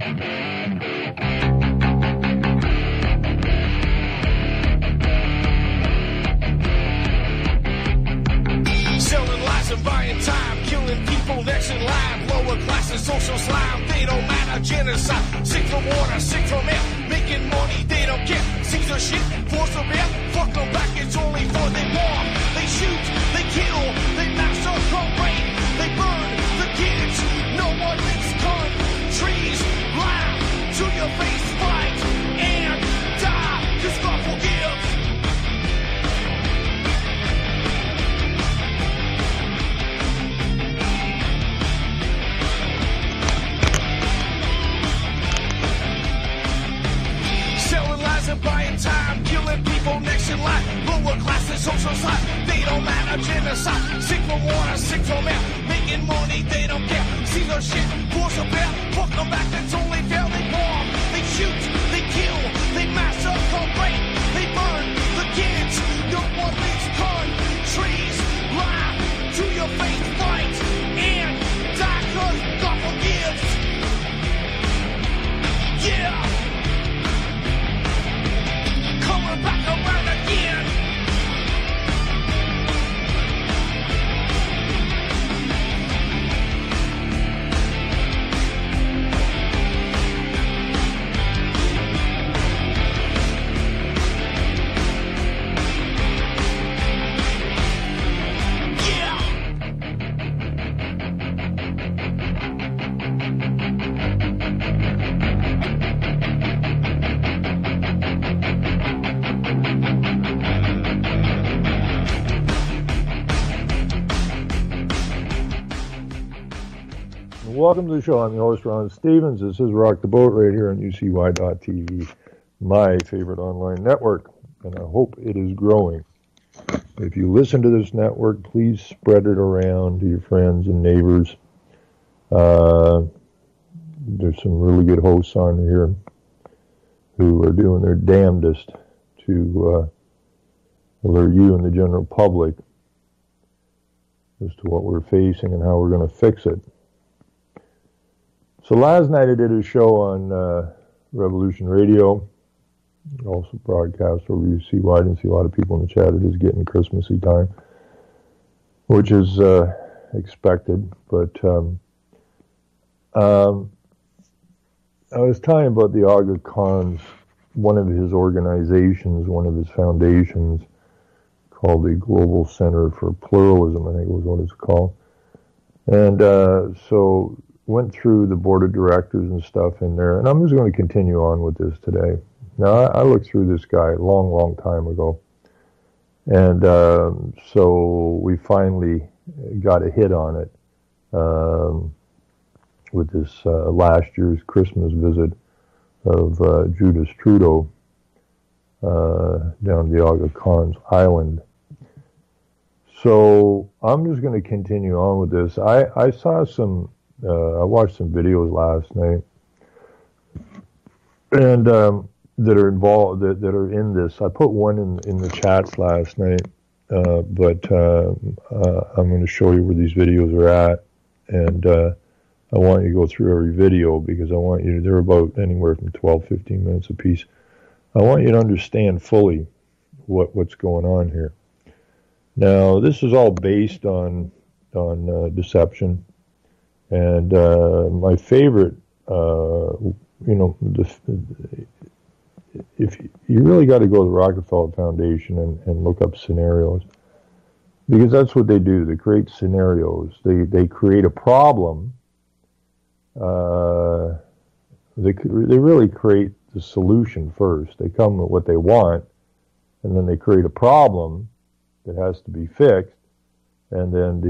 Selling lies and buying time, killing people next in line. Lower classes, social slime, they don't matter. Genocide, sick from water, sick from air. Making money, they don't care. Caesar shit, force of air. Fuck them back, it's only for they bomb. They shoot, they kill, they massacre, rape. They burn the kids, no one leaves countries. Lie to your face, fight and die, 'cause God forgives. Selling lies and buying time, killing people next in line. Lower classes, social side, they don't matter. Genocide, sick from water, sick from air. Making money, they don't care. See the shit, force of air. Fuck them back, that's only fair. They bomb, they shoot, they kill, they massacre, rape. They burn the kids, no one leaves countries. Lie to your face, fight and die, 'cause God forgives. Yeah. Coming back around again. Welcome to the show. I'm your host, Ron Stevens. This is Rock the Boat right here on UCY.TV, my favorite online network, and I hope it is growing. If you listen to this network, please spread it around to your friends and neighbors. There's some really good hosts on here who are doing their damnedest to alert you and the general public as to what we're facing and how we're going to fix it. So last night I did a show on Revolution Radio, also broadcast over UCY. I didn't see a lot of people in the chat. It is getting Christmassy time, which is expected. But I was talking about the Aga Khan's, one of his organizations, one of his foundations, called the Global Center for Pluralism, I think was what it's called. And so went through the board of directors and stuff in there, and I'm just going to continue on with this today. Now, I looked through this guy a long, long time ago, and so we finally got a hit on it with this last year's Christmas visit of Judas Trudeau down the Aga Khan's island. So I'm just going to continue on with this. I saw some I watched some videos last night, and that are involved, that are in this. I put one in the chats last night, but I'm going to show you where these videos are at, and I want you to go through every video because I want you to, they're about anywhere from 12-15 minutes apiece. I want you to understand fully what's going on here. Now, this is all based on deception. And my favorite, if you really got to go to the Rockefeller Foundation and look up scenarios, because that's what they do. They create scenarios. They create a problem. They really create the solution first. They come with what they want, and then they create a problem that has to be fixed. And then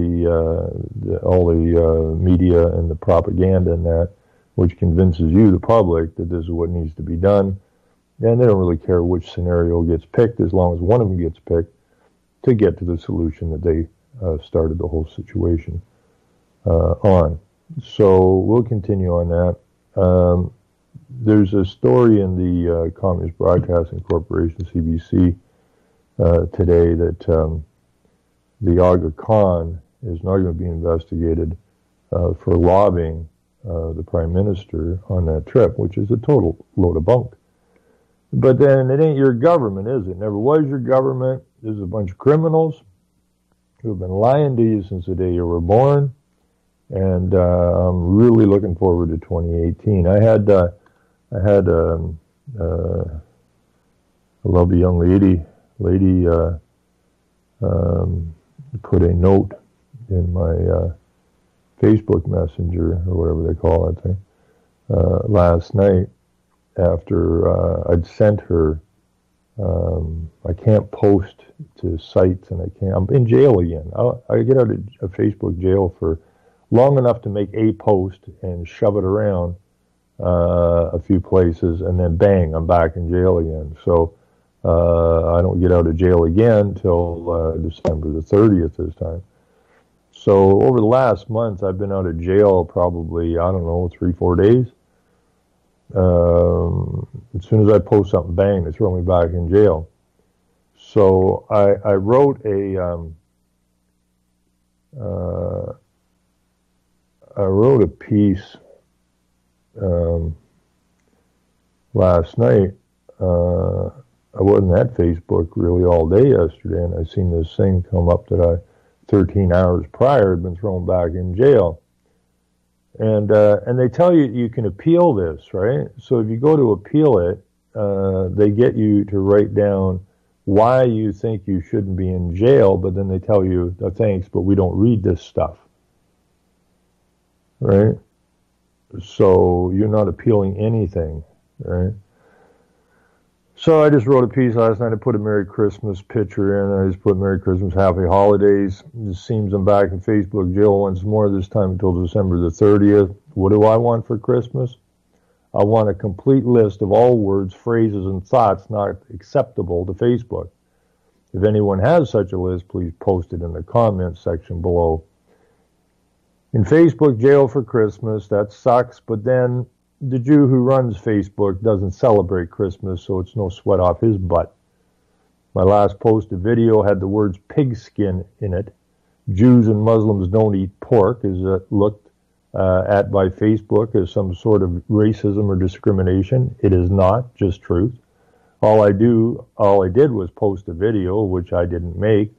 all the media and the propaganda and that, which convinces you, the public, that this is what needs to be done. And they don't really care which scenario gets picked as long as one of them gets picked to get to the solution that they started the whole situation on. So we'll continue on that. There's a story in the Communist Broadcasting Corporation, CBC, today that the Aga Khan is now going to be investigated for lobbying the Prime Minister on that trip, which is a total load of bunk. But then it ain't your government, is it? Never was your government. There's a bunch of criminals who have been lying to you since the day you were born. And I'm really looking forward to 2018. I had a lovely young lady put a note in my Facebook Messenger, or whatever they call that thing, last night after I'd sent her. I can't post to sites, and I'm in jail again. I get out of Facebook jail for long enough to make a post and shove it around a few places, and then bang, I'm back in jail again. So I don't get out of jail again till December the 30th this time. So over the last month, I've been out of jail probably, I don't know, 3-4 days. As soon as I post something, bang, they throw me back in jail. So I wrote a piece last night. I wasn't at Facebook really all day yesterday, and I seen this thing come up that I 13 hours prior had been thrown back in jail. And they tell you you can appeal this, right? So if you go to appeal it, they get you to write down why you think you shouldn't be in jail, but then they tell you, oh, thanks, but we don't read this stuff, right? So you're not appealing anything, right? So I just wrote a piece last night. I put a Merry Christmas picture in. I just put Merry Christmas, Happy Holidays. It seems I'm back in Facebook jail once more, this time until December the 30th. What do I want for Christmas? I want a complete list of all words, phrases, and thoughts not acceptable to Facebook. If anyone has such a list, please post it in the comments section below. In Facebook jail for Christmas, that sucks, but then the Jew who runs Facebook doesn't celebrate Christmas, so it's no sweat off his butt. My last posted video had the words pigskin in it. Jews and Muslims don't eat pork is looked at by Facebook as some sort of racism or discrimination. It is not, just truth. All I did was post a video, which I didn't make.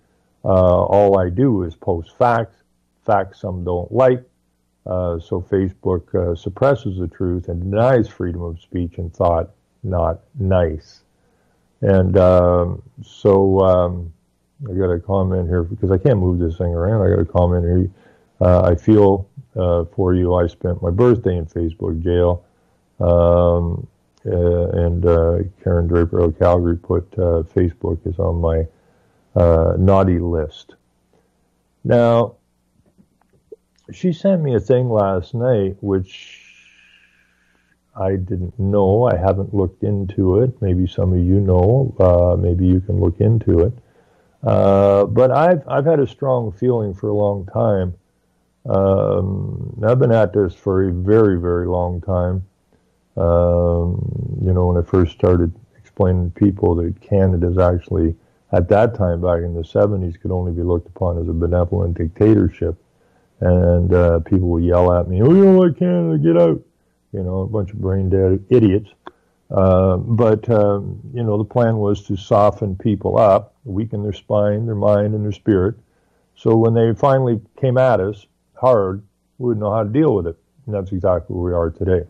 All I do is post facts some don't like. So Facebook suppresses the truth and denies freedom of speech and thought. Not nice. And I got a comment here because I can't move this thing around. I got a comment here. I feel for you. I spent my birthday in Facebook jail. And Karen Draper of Calgary put Facebook is on my naughty list. Now, she sent me a thing last night, which I didn't know. I haven't looked into it. Maybe some of you know. Maybe you can look into it. But I've had a strong feeling for a long time. I've been at this for a very, very long time. When I first started explaining to people that Canada's actually, at that time, back in the 70s, could only be looked upon as a benevolent dictatorship. And people would yell at me, oh, you don't like Canada, get out. A bunch of brain-dead idiots. But the plan was to soften people up, weaken their spine, their mind, and their spirit. So when they finally came at us hard, we wouldn't know how to deal with it. And that's exactly where we are today.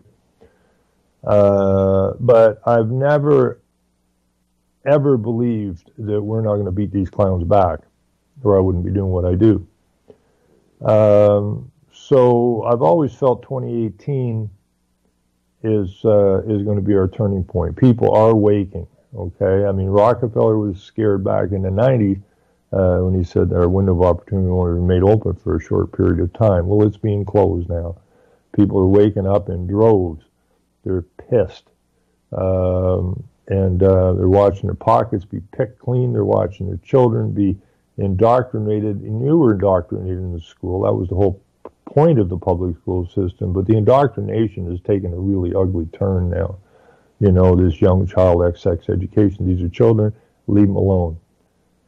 But I've never, ever believed that we're not going to beat these clowns back, or I wouldn't be doing what I do. So I've always felt 2018 is going to be our turning point. People are waking, okay? I mean, Rockefeller was scared back in the 90s when he said our window of opportunity only remained open for a short period of time. Well, it's being closed now. People are waking up in droves. They're pissed. And they're watching their pockets be picked clean. They're watching their children be indoctrinated. And you were indoctrinated in the school. That was the whole point of the public school system. But the indoctrination has taken a really ugly turn now. This young child sex education. These are children. Leave them alone.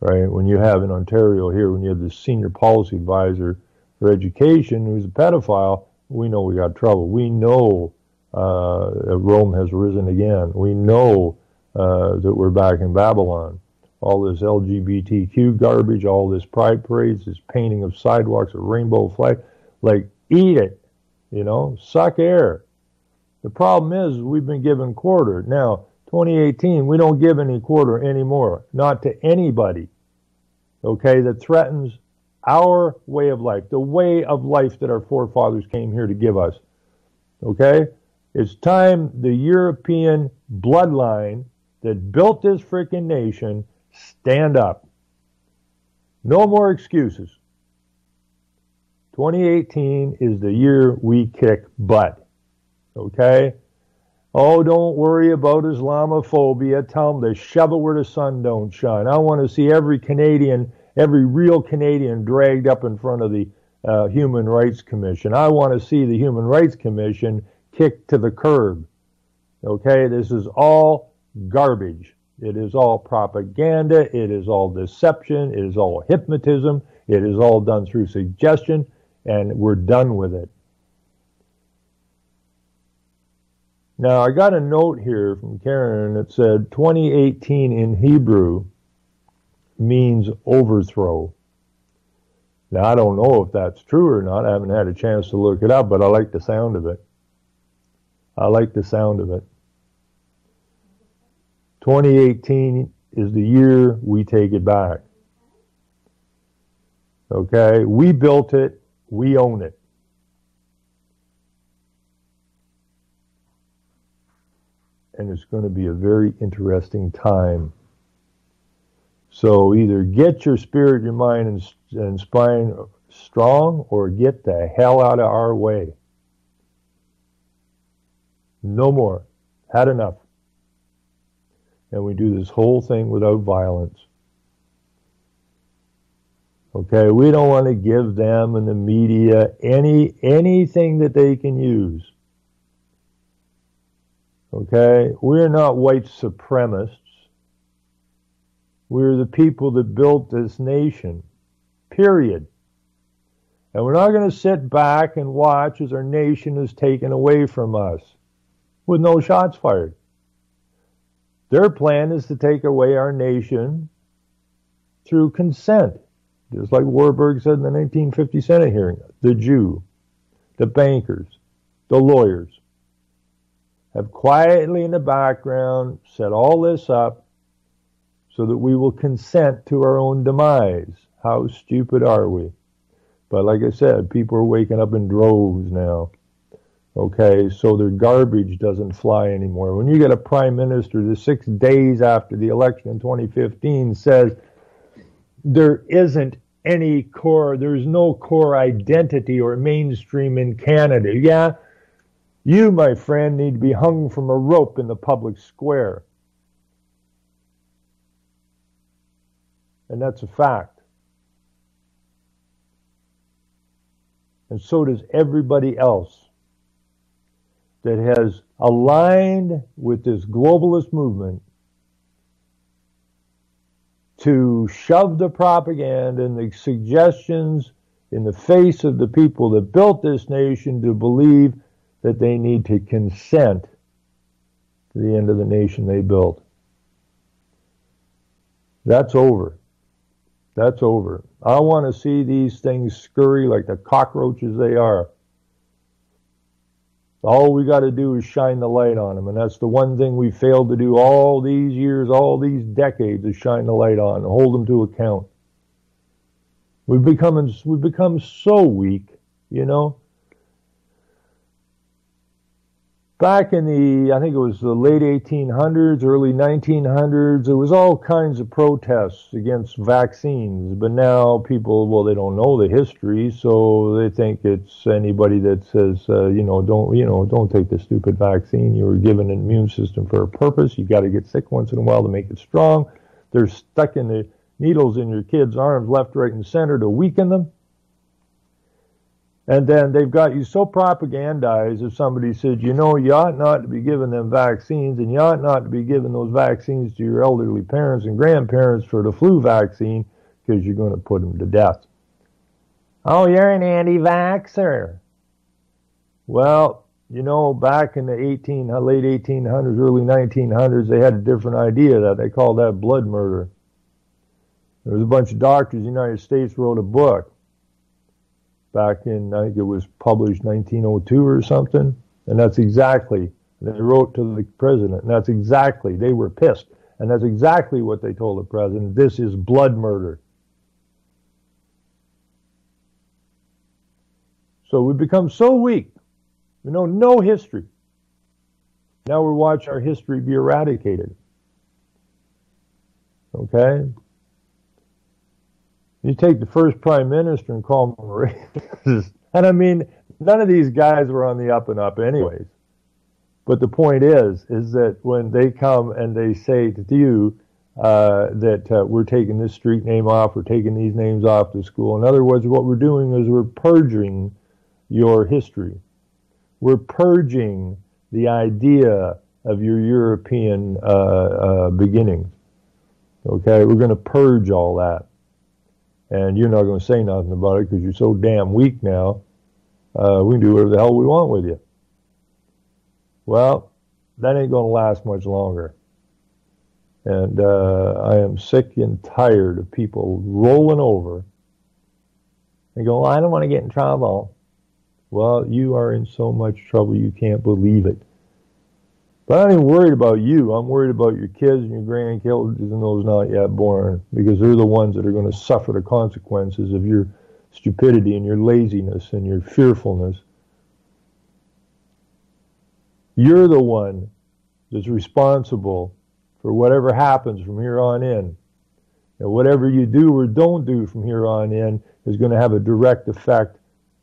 Right? When you have in Ontario here, when you have this senior policy advisor for education who's a pedophile, we know we got trouble. We know Rome has risen again. We know that we're back in Babylon. All this LGBTQ garbage, all this pride parades, this painting of sidewalks, a rainbow flag, like, eat it, suck air. The problem is we've been given quarter. Now, 2018, we don't give any quarter anymore, not to anybody, okay, that threatens our way of life, the way of life that our forefathers came here to give us, okay? It's time the European bloodline that built this freaking nation stand up. No more excuses. 2018 is the year we kick butt, okay? Oh, don't worry about Islamophobia. Tell them to shove it where the sun don't shine. I want to see every Canadian, every real Canadian dragged up in front of the Human Rights Commission. I want to see the Human Rights Commission kicked to the curb. Okay, this is all garbage. It is all propaganda. It is all deception. It is all hypnotism. It is all done through suggestion, and we're done with it. Now, I got a note here from Karen that said 2018 in Hebrew means overthrow. Now, I don't know if that's true or not. I haven't had a chance to look it up, but I like the sound of it. I like the sound of it. 2018 is the year we take it back. Okay? We built it. We own it. And it's going to be a very interesting time. So either get your spirit, your mind, and spine strong, or get the hell out of our way. No more. Had enough. And we do this whole thing without violence. Okay, we don't want to give them and the media anything that they can use. Okay, we're not white supremacists. We're the people that built this nation, period. And we're not going to sit back and watch as our nation is taken away from us with no shots fired. Their plan is to take away our nation through consent, just like Warburg said in the 1950 Senate hearing. The Jew, the bankers, the lawyers have quietly in the background set all this up so that we will consent to our own demise. How stupid are we? But like I said, people are waking up in droves now. Okay, so their garbage doesn't fly anymore. When you get a prime minister the 6 days after the election in 2015 says there isn't any core, there's no core identity or mainstream in Canada. Yeah, you, my friend, need to be hung from a rope in the public square. And that's a fact. And so does everybody else that has aligned with this globalist movement to shove the propaganda and the suggestions in the face of the people that built this nation to believe that they need to consent to the end of the nation they built. That's over. That's over. I want to see these things scurry like the cockroaches they are. All we got to do is shine the light on them, and that's the one thing we failed to do all these years, all these decades, is shine the light on and hold them to account. We've become so weak, you know. Back in the, I think it was the late 1800s, early 1900s, there was all kinds of protests against vaccines. But now people, well, they don't know the history, so they think it's anybody that says, don't take the stupid vaccine. You were given an immune system for a purpose. You got to get sick once in a while to make it strong. They're stuck in the needles in your kids' arms, left, right, and center to weaken them. And then they've got you so propagandized if somebody said, you ought not to be giving them vaccines, and you ought not to be giving those vaccines to your elderly parents and grandparents for the flu vaccine because you're going to put them to death. Oh, you're an anti-vaxxer. Well, you know, back in the late 1800s, early 1900s, they had a different idea that they called that blood murder. There was a bunch of doctors in the United States wrote a book back in, I think it was published 1902 or something, and that's exactly, they wrote to the president, and that's exactly, they were pissed, and that's exactly what they told the president. This is blood murder. So we've become so weak. We know no history. Now we're watching our history be eradicated. Okay? You take the first prime minister and call him a racist. And I mean, none of these guys were on the up and up anyways. But the point is that when they come and they say to you that we're taking this street name off, we're taking these names off the school. In other words, what we're doing is we're purging your history. We're purging the idea of your European beginnings. Okay, we're going to purge all that. And you're not going to say nothing about it because you're so damn weak now. We can do whatever the hell we want with you. Well, that ain't going to last much longer. And I am sick and tired of people rolling over and going, well, I don't want to get in trouble. Well, you are in so much trouble you can't believe it. But I'm not even worried about you. I'm worried about your kids and your grandkids and those not yet born, because they're the ones that are going to suffer the consequences of your stupidity and your laziness and your fearfulness. You're the one that's responsible for whatever happens from here on in. And whatever you do or don't do from here on in is going to have a direct effect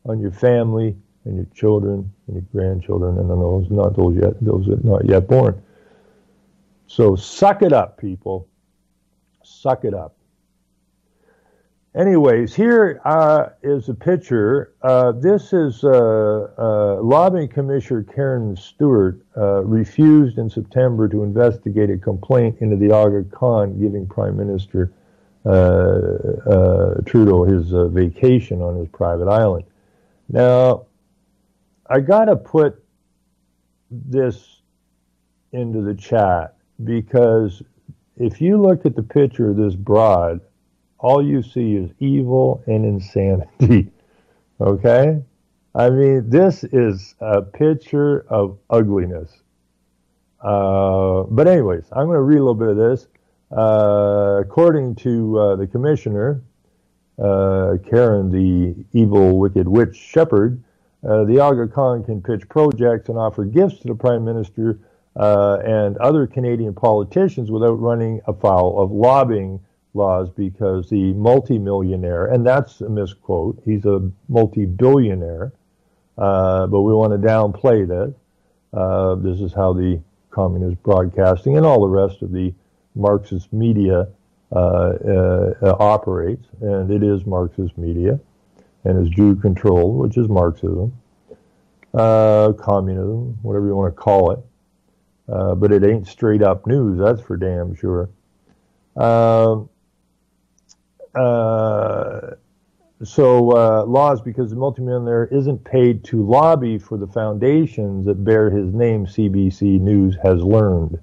on your family and your children and your grandchildren and those that not yet born. So suck it up, people. Suck it up. Anyways, here is a picture. This is Lobbying Commissioner Karen Stewart refused in September to investigate a complaint into the Aga Khan giving Prime Minister Trudeau his vacation on his private island. Now, I got to put this into the chat because if you look at the picture of this broad, all you see is evil and insanity. Okay? I mean, this is a picture of ugliness. But anyways, I'm going to read a little bit of this. According to the commissioner, Karen, the evil, wicked witch shepherd, the Aga Khan can pitch projects and offer gifts to the Prime Minister and other Canadian politicians without running afoul of lobbying laws, because the multimillionaire, and that's a misquote, he's a multi-billionaire, but we want to downplay that. This is how the communist broadcasting and all the rest of the Marxist media operates, and it is Marxist media, and is Jew-controlled, which is Marxism, communism, whatever you want to call it, but it ain't straight-up news, that's for damn sure. Laws, because the multimillionaire isn't paid to lobby for the foundations that bear his name, CBC News has learned.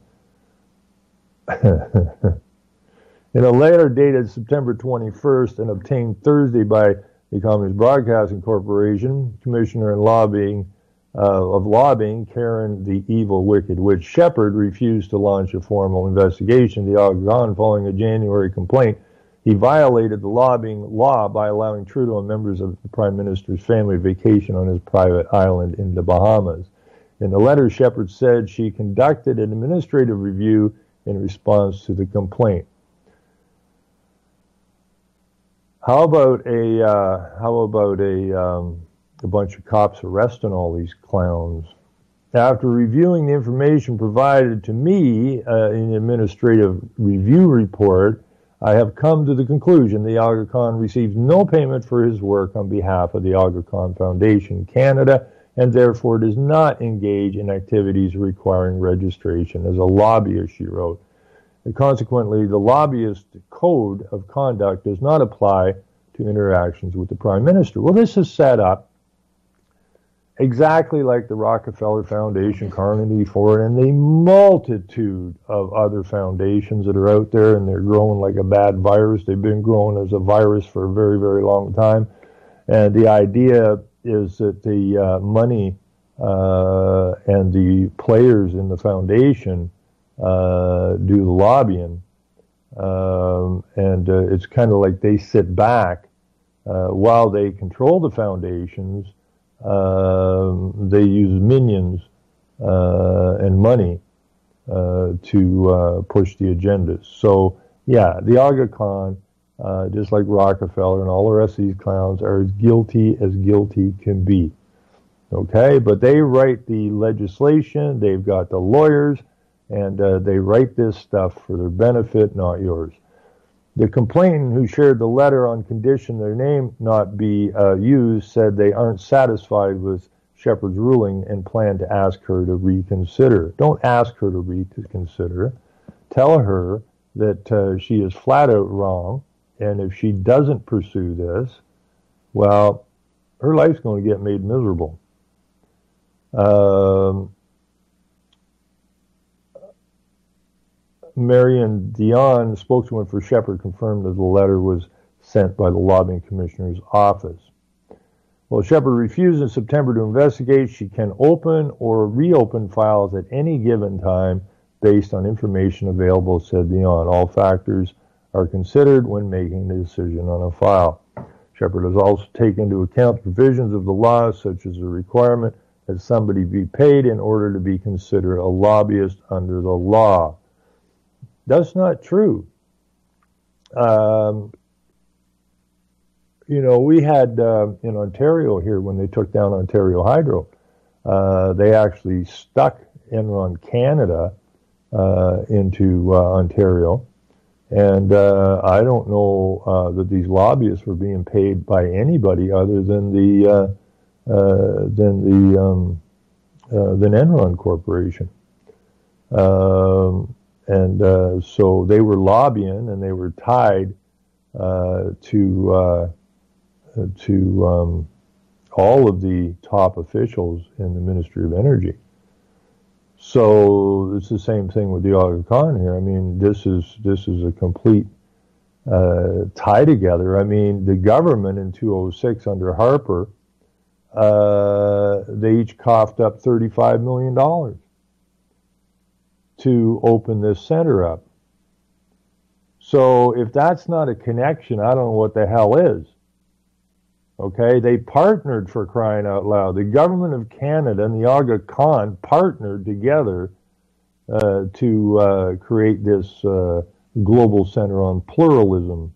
In a letter dated September 21st and obtained Thursday by the Communist Broadcasting Corporation, Commissioner in Lobbying of Lobbying, Karen, the evil, wicked witch shepherd, refused to launch a formal investigation of the Aga Khan following a January complaint. He violated the lobbying law by allowing Trudeau and members of the Prime Minister's family vacation on his private island in the Bahamas. In the letter, Shepherd said she conducted an administrative review in response to the complaint. How about a bunch of cops arresting all these clowns? After reviewing the information provided to me in the administrative review report, I have come to the conclusion the Aga Khan received no payment for his work on behalf of the Aga Khan Foundation Canada, and therefore does not engage in activities requiring registration as a lobbyist, she wrote. And consequently, the lobbyist code of conduct does not apply to interactions with the Prime Minister. Well, this is set up exactly like the Rockefeller Foundation, Carnegie Ford, and the multitude of other foundations that are out there, and they're growing like a bad virus. They've been growing as a virus for a very, very long time. And the idea is that the money and the players in the foundation do the lobbying. And it's kind of like they sit back while they control the foundations. They use minions and money to push the agendas. So, yeah, the Aga Khan, just like Rockefeller and all the rest of these clowns, are as guilty can be. Okay? But they write the legislation, they've got the lawyers, and they write this stuff for their benefit, not yours. The complainant who shared the letter on condition their name not be used said they aren't satisfied with Shepard's ruling and plan to ask her to reconsider. Don't ask her to reconsider. Tell her that she is flat out wrong, and if she doesn't pursue this, well, her life's going to get made miserable. Marion Dion, spokeswoman for Shepard, confirmed that the letter was sent by the lobbying commissioner's office. Well, Shepard refused in September to investigate. She can open or reopen files at any given time based on information available, said Dion. All factors are considered when making the decision on a file. Shepard has also taken into account the provisions of the law, such as the requirement that somebody be paid in order to be considered a lobbyist under the law. That's not true. We had in Ontario here, when they took down Ontario Hydro, they actually stuck Enron Canada into Ontario. And I don't know that these lobbyists were being paid by anybody other than the Enron Corporation. So they were lobbying, and they were tied to all of the top officials in the Ministry of Energy. So it's the same thing with the Aga Khan here. I mean, this is a complete tie together. I mean, the government in 2006 under Harper, they each coughed up $35 million to open this center up. So if that's not a connection, I don't know what the hell is. Okay, they partnered, for crying out loud. The government of Canada and the Aga Khan partnered together to create this global center on pluralism,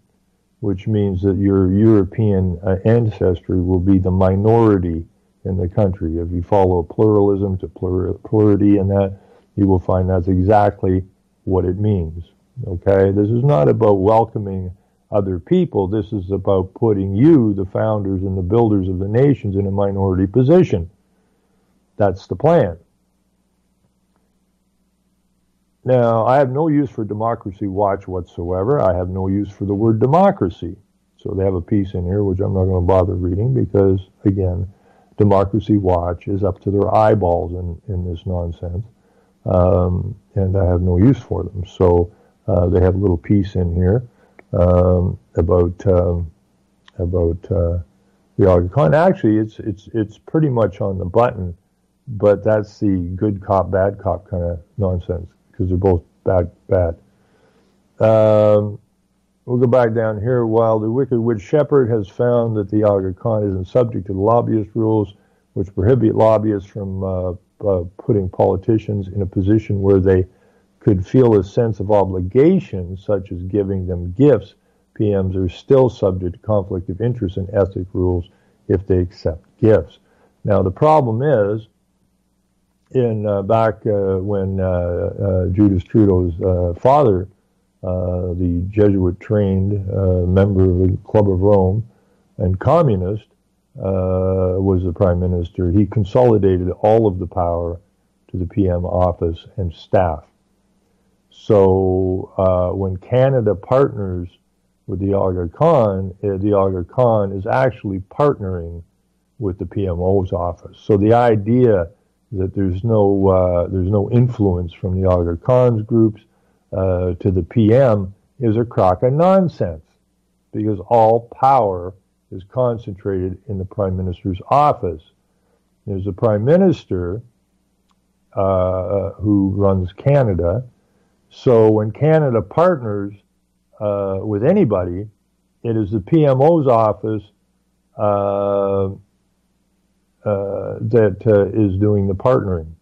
which means that your European ancestry will be the minority in the country. If you follow pluralism to plurality and that, you will find that's exactly what it means. Okay, this is not about welcoming other people. This is about putting you, the founders and the builders of the nations, in a minority position. That's the plan. Now, I have no use for Democracy Watch whatsoever. I have no use for the word democracy. So they have a piece in here, which I'm not going to bother reading because, again, Democracy Watch is up to their eyeballs in this nonsense. And I have no use for them. So they have a little piece in here about the Aga Khan. Actually, it's pretty much on the button, but that's the good cop, bad cop kind of nonsense because they're both bad. We'll go back down here. While the Wicked Witch Shepard has found that the Aga Khan isn't subject to the lobbyist rules, which prohibit lobbyists from putting politicians in a position where they could feel a sense of obligation, such as giving them gifts, PMs are still subject to conflict of interest and ethic rules if they accept gifts. Now, the problem is, back when Justin Trudeau's father, the Jesuit-trained member of the Club of Rome and communist, was the prime minister, he consolidated all of the power to the PM office and staff. So when Canada partners with the Aga Khan is actually partnering with the PMO's office. So the idea that there's no influence from the Aga Khan's groups to the PM is a crock of nonsense, because all power is concentrated in the Prime Minister's office. There's a Prime Minister who runs Canada. So when Canada partners with anybody, it is the PMO's office that is doing the partnering.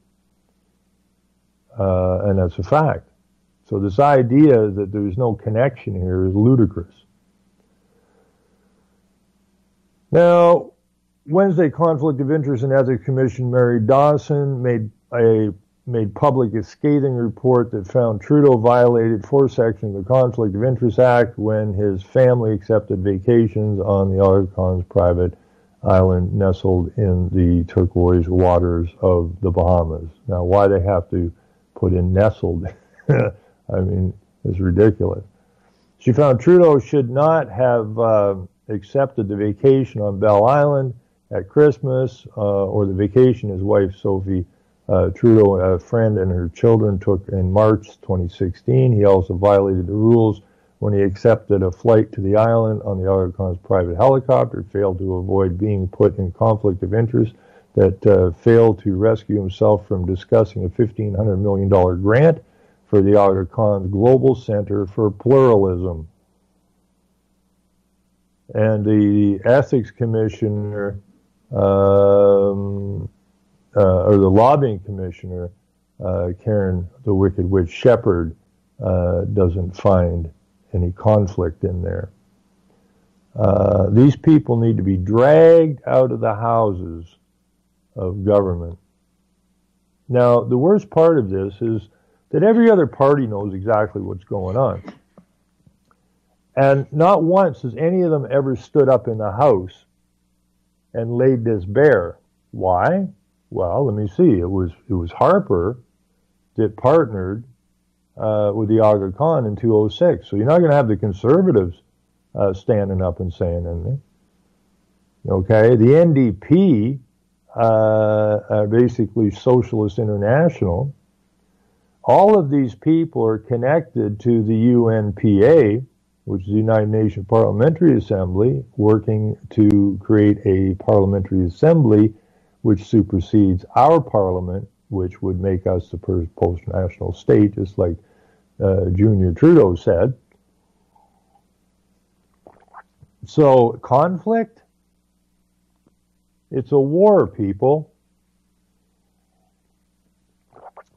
And that's a fact. So this idea that there's no connection here is ludicrous. Now, Wednesday Conflict of Interest and Ethics Commission Mary Dawson made public a scathing report that found Trudeau violated 4 sections of the Conflict of Interest Act when his family accepted vacations on the Aga Khan's private island nestled in the turquoise waters of the Bahamas. Now, why they have to put in nestled, I mean, it's ridiculous. She found Trudeau should not have accepted the vacation on Bell Island at Christmas, or the vacation his wife Sophie Trudeau, a friend, and her children took in March 2016. He also violated the rules when he accepted a flight to the island on the Aga Khan's private helicopter, failed to avoid being put in conflict of interest, that failed to rescue himself from discussing a $1,500 million grant for the Aga Khan's Global Center for Pluralism. And the Ethics Commissioner, or the Lobbying Commissioner, Karen the Wicked Witch Shepherd, doesn't find any conflict in there. These people need to be dragged out of the houses of government. Now, the worst part of this is that every other party knows exactly what's going on. And not once has any of them ever stood up in the House and laid this bare. Why? Well, let me see. It was Harper that partnered with the Aga Khan in 2006. So you're not going to have the Conservatives standing up and saying anything. Okay? The NDP, basically Socialist International, all of these people are connected to the UNPA, which is the United Nations Parliamentary Assembly, working to create a parliamentary assembly which supersedes our parliament, which would make us the post-national state, just like Junior Trudeau said. So, conflict? It's a war, people.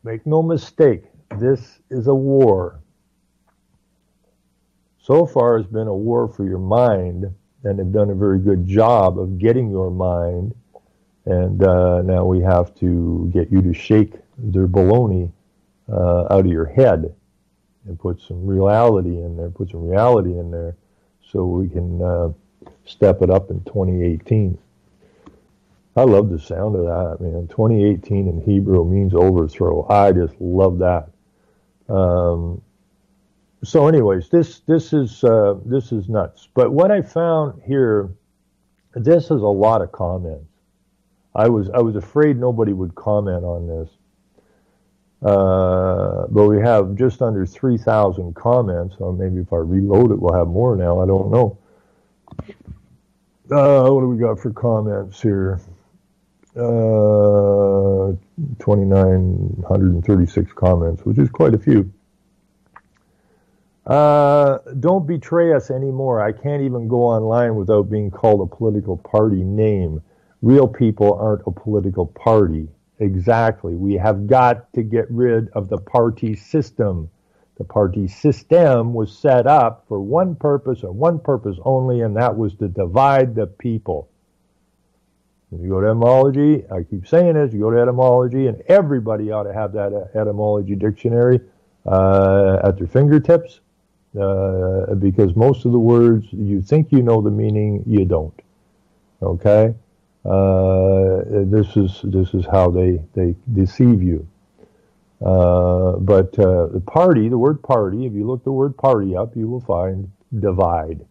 Make no mistake, this is a war. So far, it's been a war for your mind, and they've done a very good job of getting your mind. And now we have to get you to shake their baloney out of your head and put some reality in there, so we can step it up in 2018. I love the sound of that, man. 2018 in Hebrew means overthrow. I just love that. So anyways, this is nuts. But what I found here, this is a lot of comments. I was afraid nobody would comment on this. But we have just under 3,000 comments. So maybe if I reload it, we'll have more now. I don't know. What do we got for comments here? 2,936 comments, which is quite a few. Don't betray us anymore. I can't even go online without being called a political party name. Real people aren't a political party. Exactly. We have got to get rid of the party system. The party system was set up for one purpose and one purpose only, and that was to divide the people. If you go to etymology, I keep saying this, you go to etymology, and everybody ought to have that etymology dictionary at their fingertips, because most of the words, you think you know the meaning, you don't. Okay? This is how they deceive you. But the party, the word party, if you look the word party up, you will find divide.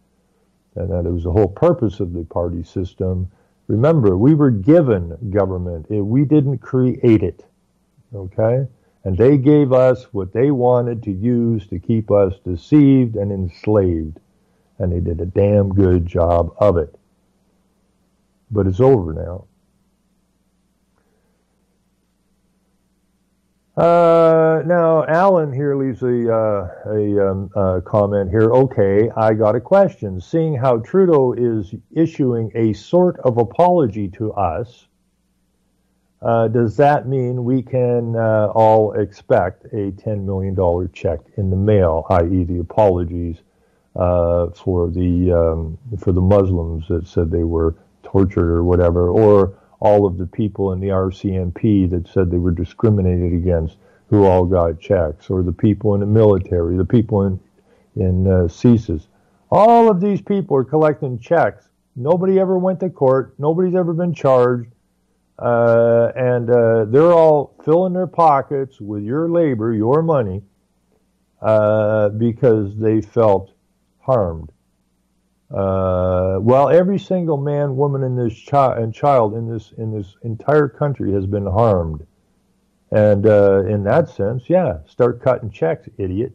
And that it was the whole purpose of the party system, Remember, we were given government. We didn't create it. Okay? And they gave us what they wanted to use to keep us deceived and enslaved. And they did a damn good job of it. But it's over now. Now, Alan here leaves a comment here. Okay, I got a question. Seeing how Trudeau is issuing a sort of apology to us, does that mean we can all expect a $10 million check in the mail, i.e. the apologies for the Muslims that said they were tortured or whatever, or all of the people in the RCMP that said they were discriminated against who all got checks, or the people in the military, the people in CSIS. All of these people are collecting checks. Nobody ever went to court. Nobody's ever been charged. And they're all filling their pockets with your labor, your money, because they felt harmed. Well, every single man, woman, and child in this entire country has been harmed, and in that sense, yeah, start cutting checks, idiot.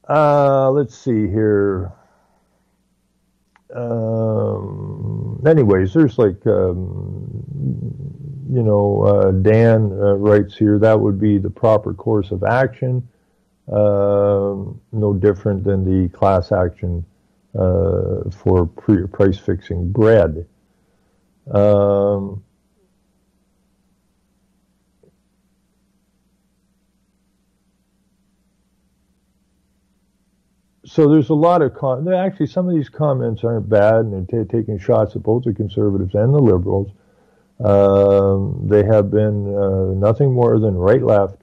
Let's see here. Anyways, there's like, Dan writes here, that would be the proper course of action. No different than the class action for price fixing bread. So there's a lot of actually some of these comments aren't bad, and they're taking shots at both the conservatives and the liberals. They have been nothing more than right-left.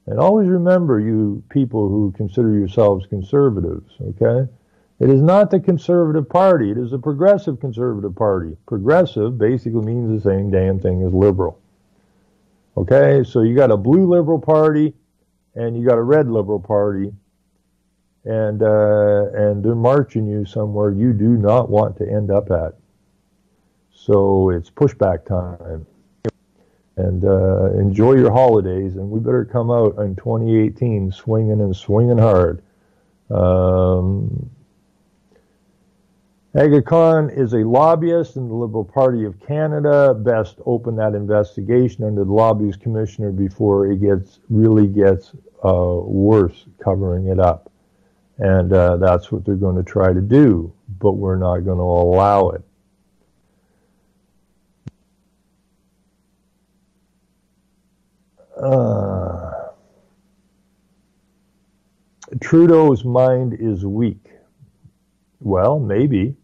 And always remember, you people who consider yourselves conservatives, okay? It is not the Conservative Party. It is the Progressive Conservative Party. Progressive basically means the same damn thing as liberal. Okay? So you got a blue Liberal Party and you got a red Liberal Party, and they're marching you somewhere you do not want to end up at. So it's pushback time. And enjoy your holidays, and we better come out in 2018 swinging and swinging hard. Aga Khan is a lobbyist in the Liberal Party of Canada. Best open that investigation under the Lobbyist Commissioner before it really gets worse, covering it up. And that's what they're going to try to do, but we're not going to allow it. Trudeau's mind is weak. Well, maybe,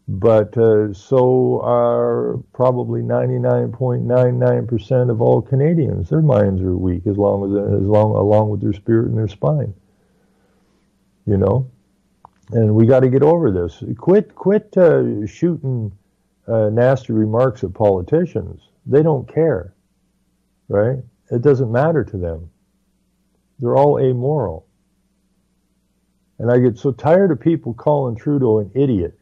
but so are probably 99.99% of all Canadians. Their minds are weak along with their spirit and their spine. You know, and we got to get over this. Quit shooting nasty remarks at politicians. They don't care, right? It doesn't matter to them. They're all amoral. And I get so tired of people calling Trudeau an idiot,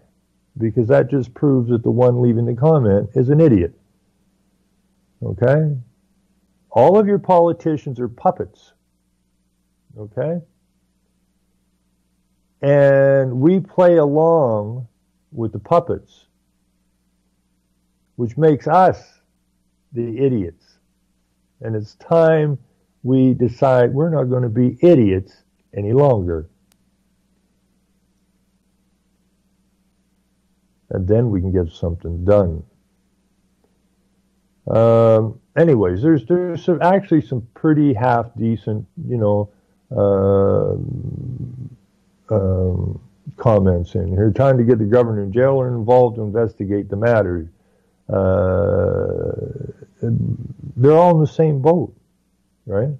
because that just proves that the one leaving the comment is an idiot. Okay? All of your politicians are puppets. Okay? And we play along with the puppets, which makes us the idiots. And it's time we decide we're not going to be idiots any longer. And then we can get something done. Anyways, there's actually some pretty half decent, comments in here. Trying to get the governor and jailer involved to investigate the matter. They're all in the same boat, right?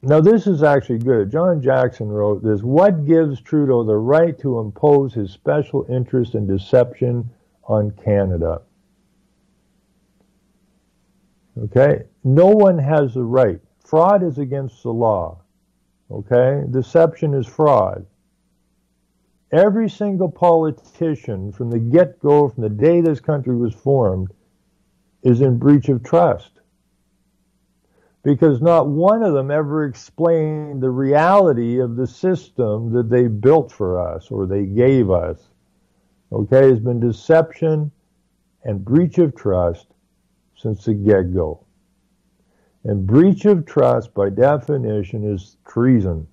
Now this is actually good. John Jackson wrote this. What gives Trudeau the right to impose his special interest and deception on Canada? Okay? No one has the right. Fraud is against the law. Okay? Deception is fraud. Every single politician from the get-go, from the day this country was formed, is in breach of trust. Because not one of them ever explained the reality of the system that they built for us or they gave us. Okay, it's been deception and breach of trust since the get-go. And breach of trust, by definition, is treason.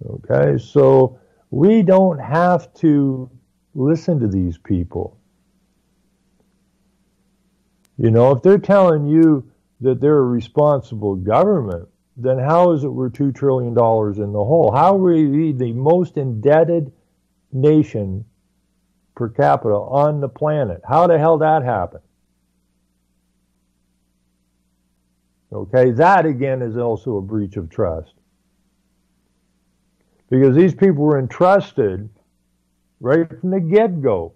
Okay, so we don't have to listen to these people. You know, if they're telling you that they're a responsible government, then how is it we're $2 trillion in the hole? How are we the most indebted nation per capita on the planet? How the hell that happen? Okay, that again is also a breach of trust. Because these people were entrusted right from the get-go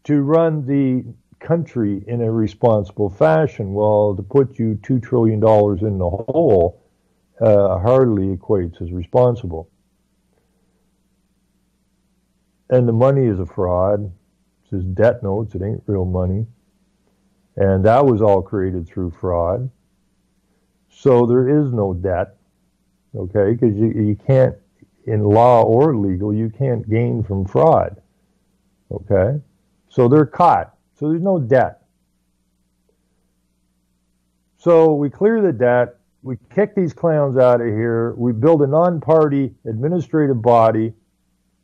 to run the country in a responsible fashion. Well, to put you $2 trillion in the hole hardly equates as responsible. And the money is a fraud. It's just debt notes. It ain't real money. And that was all created through fraud. So there is no debt, okay? Because you can't, in law or legal, you can't gain from fraud, okay? So they're caught. So there's no debt. So we clear the debt. We kick these clowns out of here. We build a non-party administrative body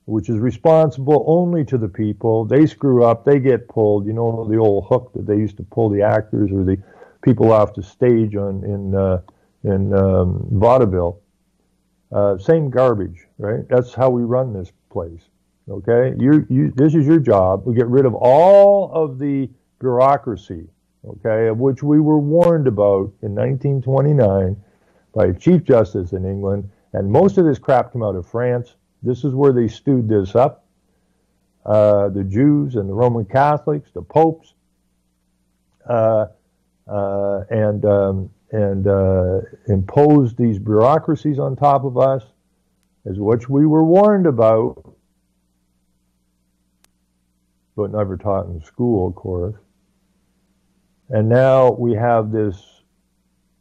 which is responsible only to the people. They screw up, they get pulled. You know the old hook that they used to pull the actors or the people off the stage in vaudeville. Same garbage, right? That's how we run this place. Okay, this is your job. We get rid of all of the bureaucracy, okay, of which we were warned about in 1929 by a Chief Justice in England, and most of this crap came out of France. This is where they stewed this up. The Jews and the Roman Catholics, the popes, and imposed these bureaucracies on top of us, as which we were warned about, but never taught in school, of course. And now we have this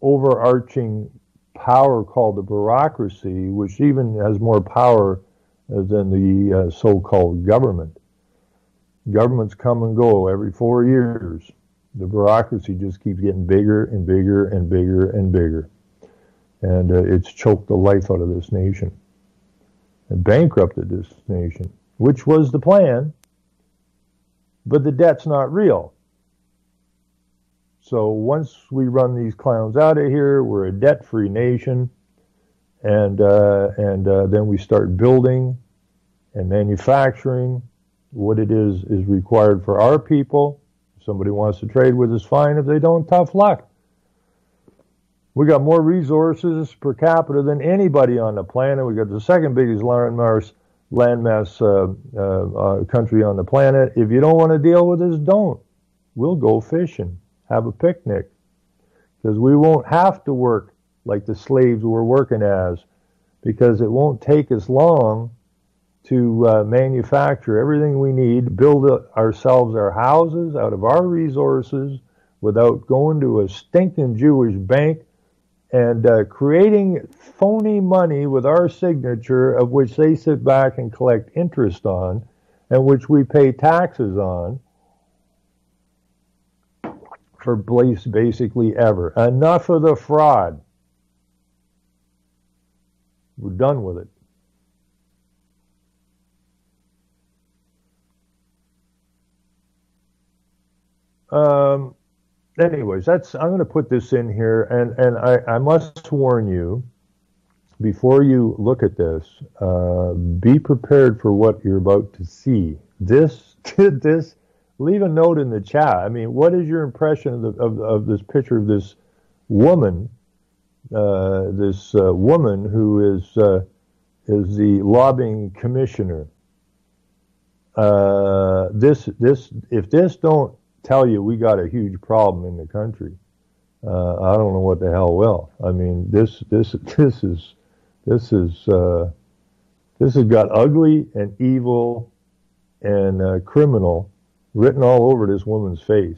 overarching power called the bureaucracy, which even has more power than the so-called government. Governments come and go every 4 years. The bureaucracy just keeps getting bigger and bigger and bigger and bigger. And it's choked the life out of this nation and bankrupted this nation, which was the plan, but the debt's not real. So once we run these clowns out of here, we're a debt-free nation, and then we start building and manufacturing what it is required for our people. If somebody wants to trade with us, fine. If they don't, tough luck. We got more resources per capita than anybody on the planet. We got the second biggest landmass country on the planet. If you don't want to deal with us, don't. We'll go fishing, have a picnic, because we won't have to work like the slaves we're working as, because it won't take us long to manufacture everything we need, build ourselves our houses out of our resources without going to a stinking Jewish bank and creating phony money with our signature, of which they sit back and collect interest on, and which we pay taxes on for basically ever. Enough of the fraud. We're done with it. Anyways, I'm going to put this in here, and I must warn you, before you look at this, be prepared for what you're about to see. This, leave a note in the chat. I mean, what is your impression of this picture of this woman? Woman who is the lobbying commissioner. If this don't tell you we got a huge problem in the country, I don't know what the hell will. I mean, this is This has got ugly and evil and criminal written all over this woman's face.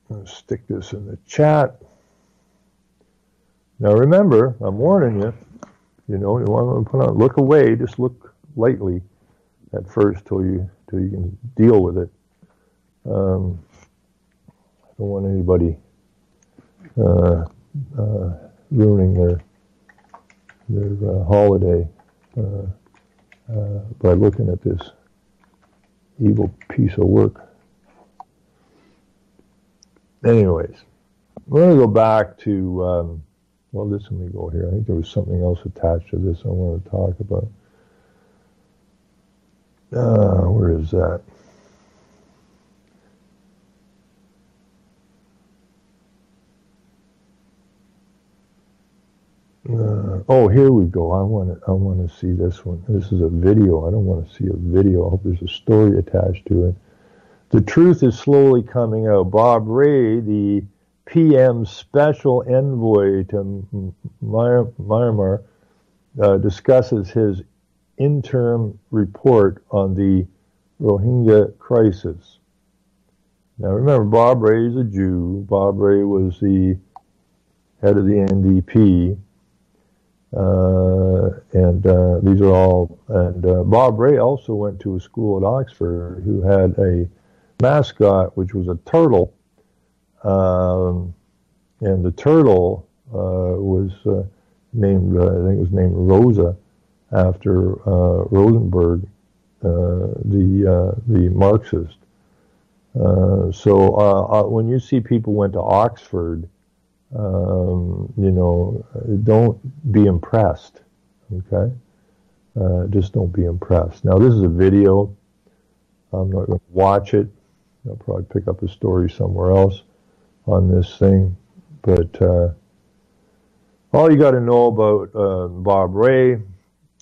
I'm going to stick this in the chat. Now remember, I'm warning you, you want to put on, look away, just look lightly at first till you can deal with it. I don't want anybody ruining their holiday by looking at this evil piece of work. Anyways, we're going to go back to, well, let me go here. I think there was something else attached to this I want to talk about. Where is that? Oh, here we go. I want to see this one. This is a video. I don't want to see a video. I hope there's a story attached to it. The truth is slowly coming out. Bob Rae, the PM's special envoy to Myanmar, discusses his interim report on the Rohingya crisis. Now remember, Bob Rae is a Jew. Bob Rae was the head of the NDP. These are all, and Bob Rae also went to a school at Oxford who had a mascot, which was a turtle, and the turtle was named, I think it was named Rosa, after Rosenberg, the Marxist. So when you see people went to Oxford, don't be impressed, okay? Just don't be impressed. Now, this is a video. I'm not going to watch it. I'll probably pick up a story somewhere else on this thing. But all you got to know about Bob Rae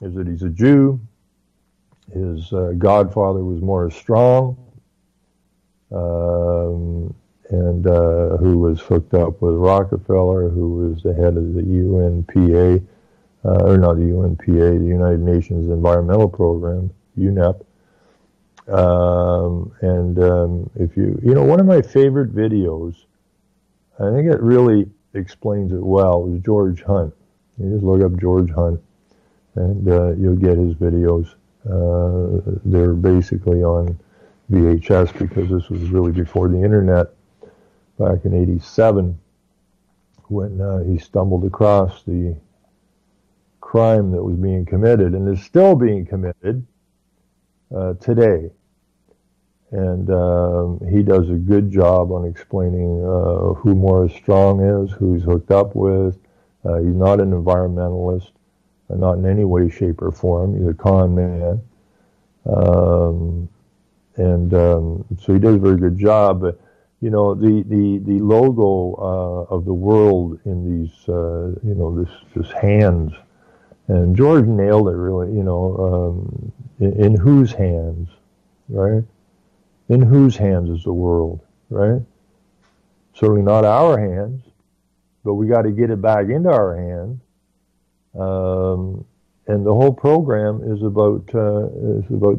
is that he's a Jew. His godfather was Morris Strong, who was hooked up with Rockefeller, who was the head of the UNPA, or not the UNPA, the United Nations Environmental Program, UNEP. If one of my favorite videos, I think it really explains it well, was George Hunt. You just look up George Hunt, and you'll get his videos. They're basically on VHS because this was really before the internet, back in '87, when he stumbled across the crime that was being committed and is still being committed today. And he does a good job on explaining who Morris Strong is, who he's hooked up with. He's not an environmentalist, not in any way, shape, or form. He's a con man. So he does a very good job. But, the logo of the world in these, this hands. And George nailed it really, in whose hands, right? In whose hands is the world, right? Certainly not our hands, but we got to get it back into our hands. And the whole program is about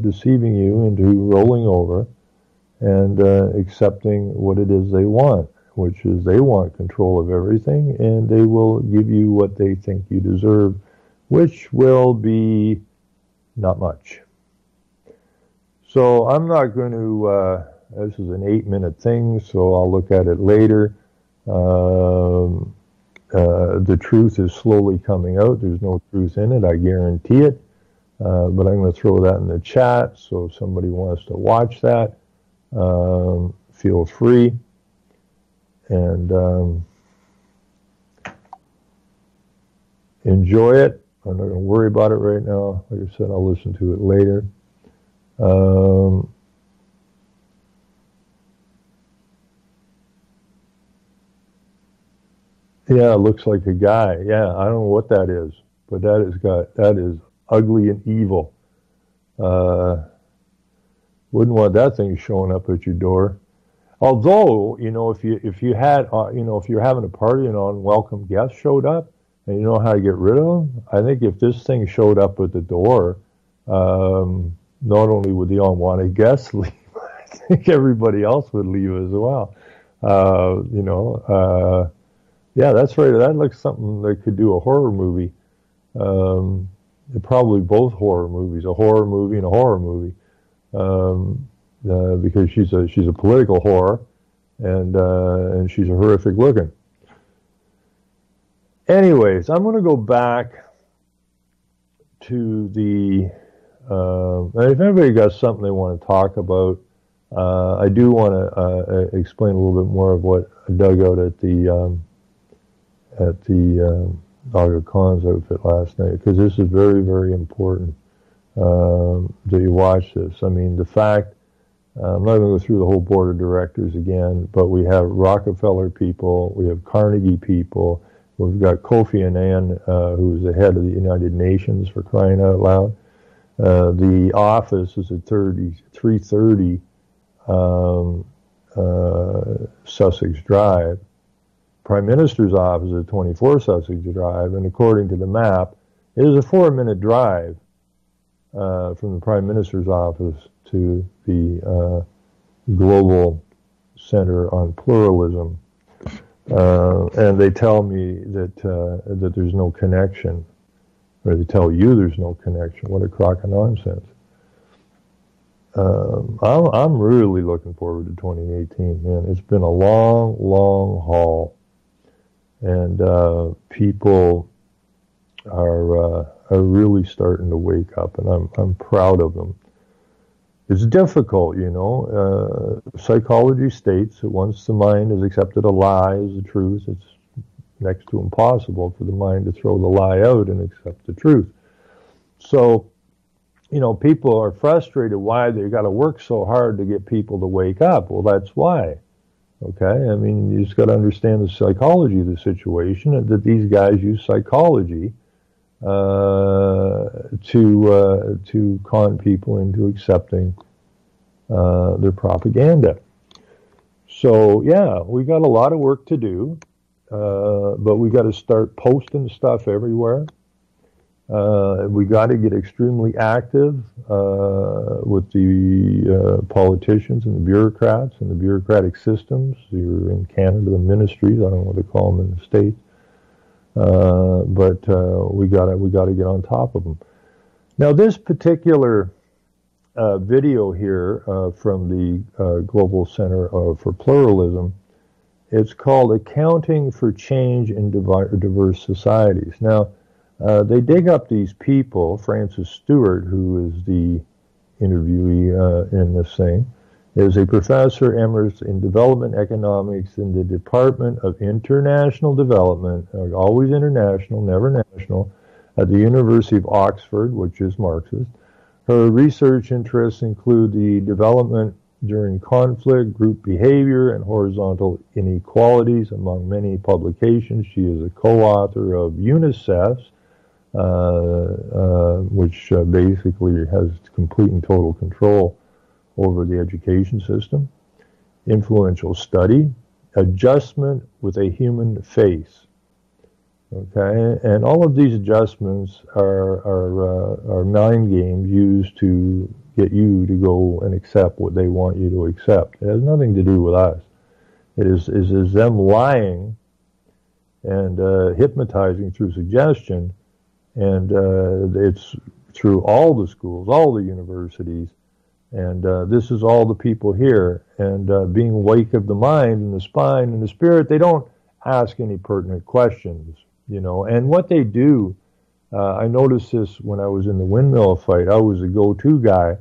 deceiving you into rolling over and accepting what it is they want, which is they want control of everything, and they will give you what they think you deserve, which will be not much. So I'm not going to, this is an 8-minute thing, so I'll look at it later. The truth is slowly coming out. There's no truth in it, I guarantee it. But I'm going to throw that in the chat, so if somebody wants to watch that, feel free. And enjoy it. I'm not going to worry about it right now. Like I said, I'll listen to it later. Yeah, it looks like a guy. Yeah, I don't know what that is, but that is ugly and evil. Wouldn't want that thing showing up at your door. Although, if you had, if you're having a party and unwelcome guests showed up, and you know how to get rid of them, I think if this thing showed up at the door, not only would the unwanted guests leave, I think everybody else would leave as well. Yeah, that's right. That looks something that could do a horror movie. Probably both horror movies, a horror movie and a horror movie. Because she's a political whore, and she's horrific looking. Anyways, I'm going to go back to the. If anybody got something they want to talk about, I do want to explain a little bit more of what I dug out at the Aga Khan's outfit last night, because this is very, very important that you watch this. I mean, the fact. I'm not going to go through the whole board of directors again, but we have Rockefeller people, we have Carnegie people, we've got Kofi Annan, who's the head of the United Nations, for crying out loud. The office is at 330 Sussex Drive. Prime Minister's office is at 24 Sussex Drive, and according to the map, it is a 4-minute drive from the Prime Minister's office to the Global Center on Pluralism, and they tell me that there's no connection, or they tell you there's no connection. What a crock of nonsense! I'm really looking forward to 2018, man. It's been a long, long haul, and people are really starting to wake up, and I'm proud of them. It's difficult, Psychology states that once the mind has accepted a lie as the truth, it's next to impossible for the mind to throw the lie out and accept the truth. So, people are frustrated why they got to work so hard to get people to wake up. Well, that's why. Okay? I mean, you just got to understand the psychology of the situation, and that these guys use psychology to con people into accepting their propaganda. So yeah, we got a lot of work to do, but we got to start posting stuff everywhere. We got to get extremely active with the politicians and the bureaucrats and the bureaucratic systems. You're in Canada, the ministries. I don't know what they call them in the States. But we gotta get on top of them. Now, this particular video here from the Global Center for Pluralism, it's called "Accounting for Change in Diverse Societies." Now, they dig up these people. Francis Stewart, who is the interviewee in this thing, is a professor emeritus in development economics in the Department of International Development, always international, never national, at the University of Oxford, which is Marxist. Her research interests include the development during conflict, group behavior, and horizontal inequalities. Among many publications, she is a co-author of UNICEF's, which basically has complete and total control over the education system. Influential Study, Adjustment with a Human Face. Okay, and all of these adjustments are mind games used to get you to go and accept what they want you to accept. It has nothing to do with us. It is them lying and hypnotizing through suggestion, and it's through all the schools, all the universities, and this is all the people here. And being awake of the mind and the spine and the spirit, they don't ask any pertinent questions. And what they do, I noticed this when I was in the windmill fight. I was a go-to guy,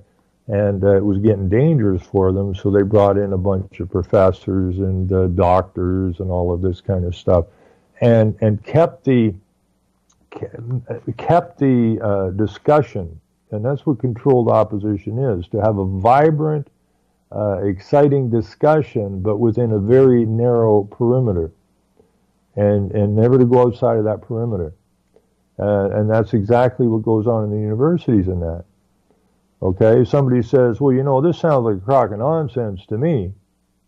and it was getting dangerous for them, so they brought in a bunch of professors and doctors and all of this kind of stuff, and kept the discussion, and that's what controlled opposition is, to have a vibrant, exciting discussion, but within a very narrow perimeter. And never to go outside of that perimeter. And that's exactly what goes on in the universities in that. Okay, somebody says, well, this sounds like a crock of nonsense to me,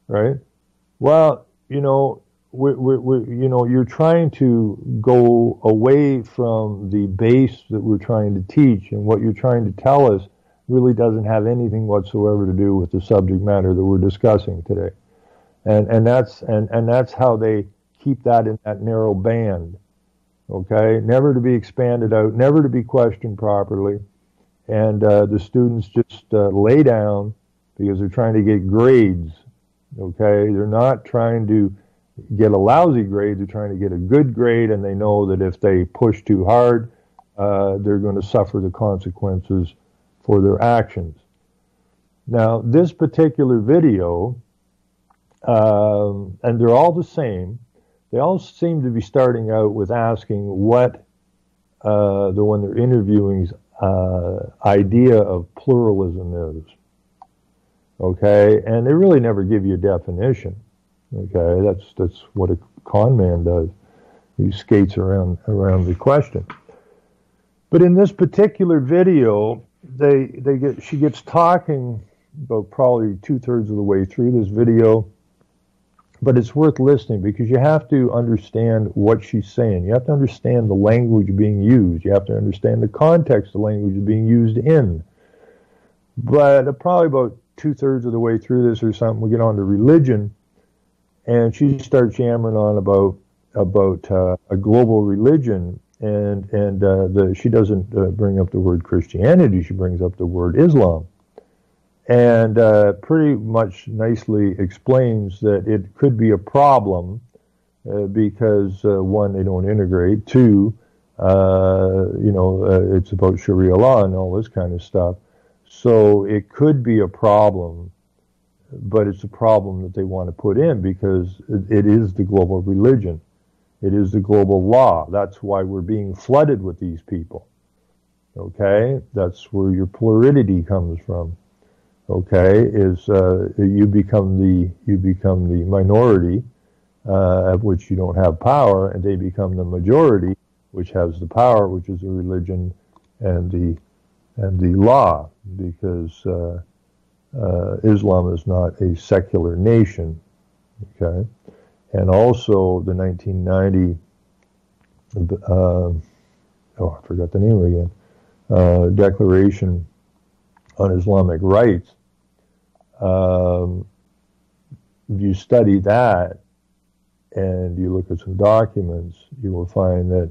right? Well, you're trying to go away from the base that we're trying to teach, and what you're trying to tell us really doesn't have anything whatsoever to do with the subject matter that we're discussing today. And that's how they keep that in that narrow band. Okay, never to be expanded out, never to be questioned properly, and the students just lay down because they're trying to get grades. Okay, they're not trying to get a lousy grade, they're trying to get a good grade, and they know that if they push too hard, they're going to suffer the consequences for their actions. Now, this particular video, and they're all the same, they all seem to be starting out with asking what the one they're interviewing's idea of pluralism is. Okay, and they really never give you a definition. Okay, that's what a con man does. He skates around the question. But in this particular video, she gets talking about probably 2/3 of the way through this video. But it's worth listening because you have to understand what she's saying. You have to understand the language being used. You have to understand the context the language is being used in. But probably about 2/3 of the way through this or something, we get on to religion, and she starts yammering on about a global religion, and she doesn't bring up the word Christianity. She brings up the word Islam. And pretty much nicely explains that it could be a problem because, one, they don't integrate. Two, it's about Sharia law and all this kind of stuff. So it could be a problem, but it's a problem that they want to put in because it is the global religion. It is the global law. That's why we're being flooded with these people. Okay? That's where your plurality comes from. Okay, is you become the minority of which you don't have power, and they become the majority, which has the power, which is the religion and the law, because Islam is not a secular nation. Okay, and also the 1990 I forgot the name again, Declaration on Islamic Rights. If you study that and you look at some documents, you will find that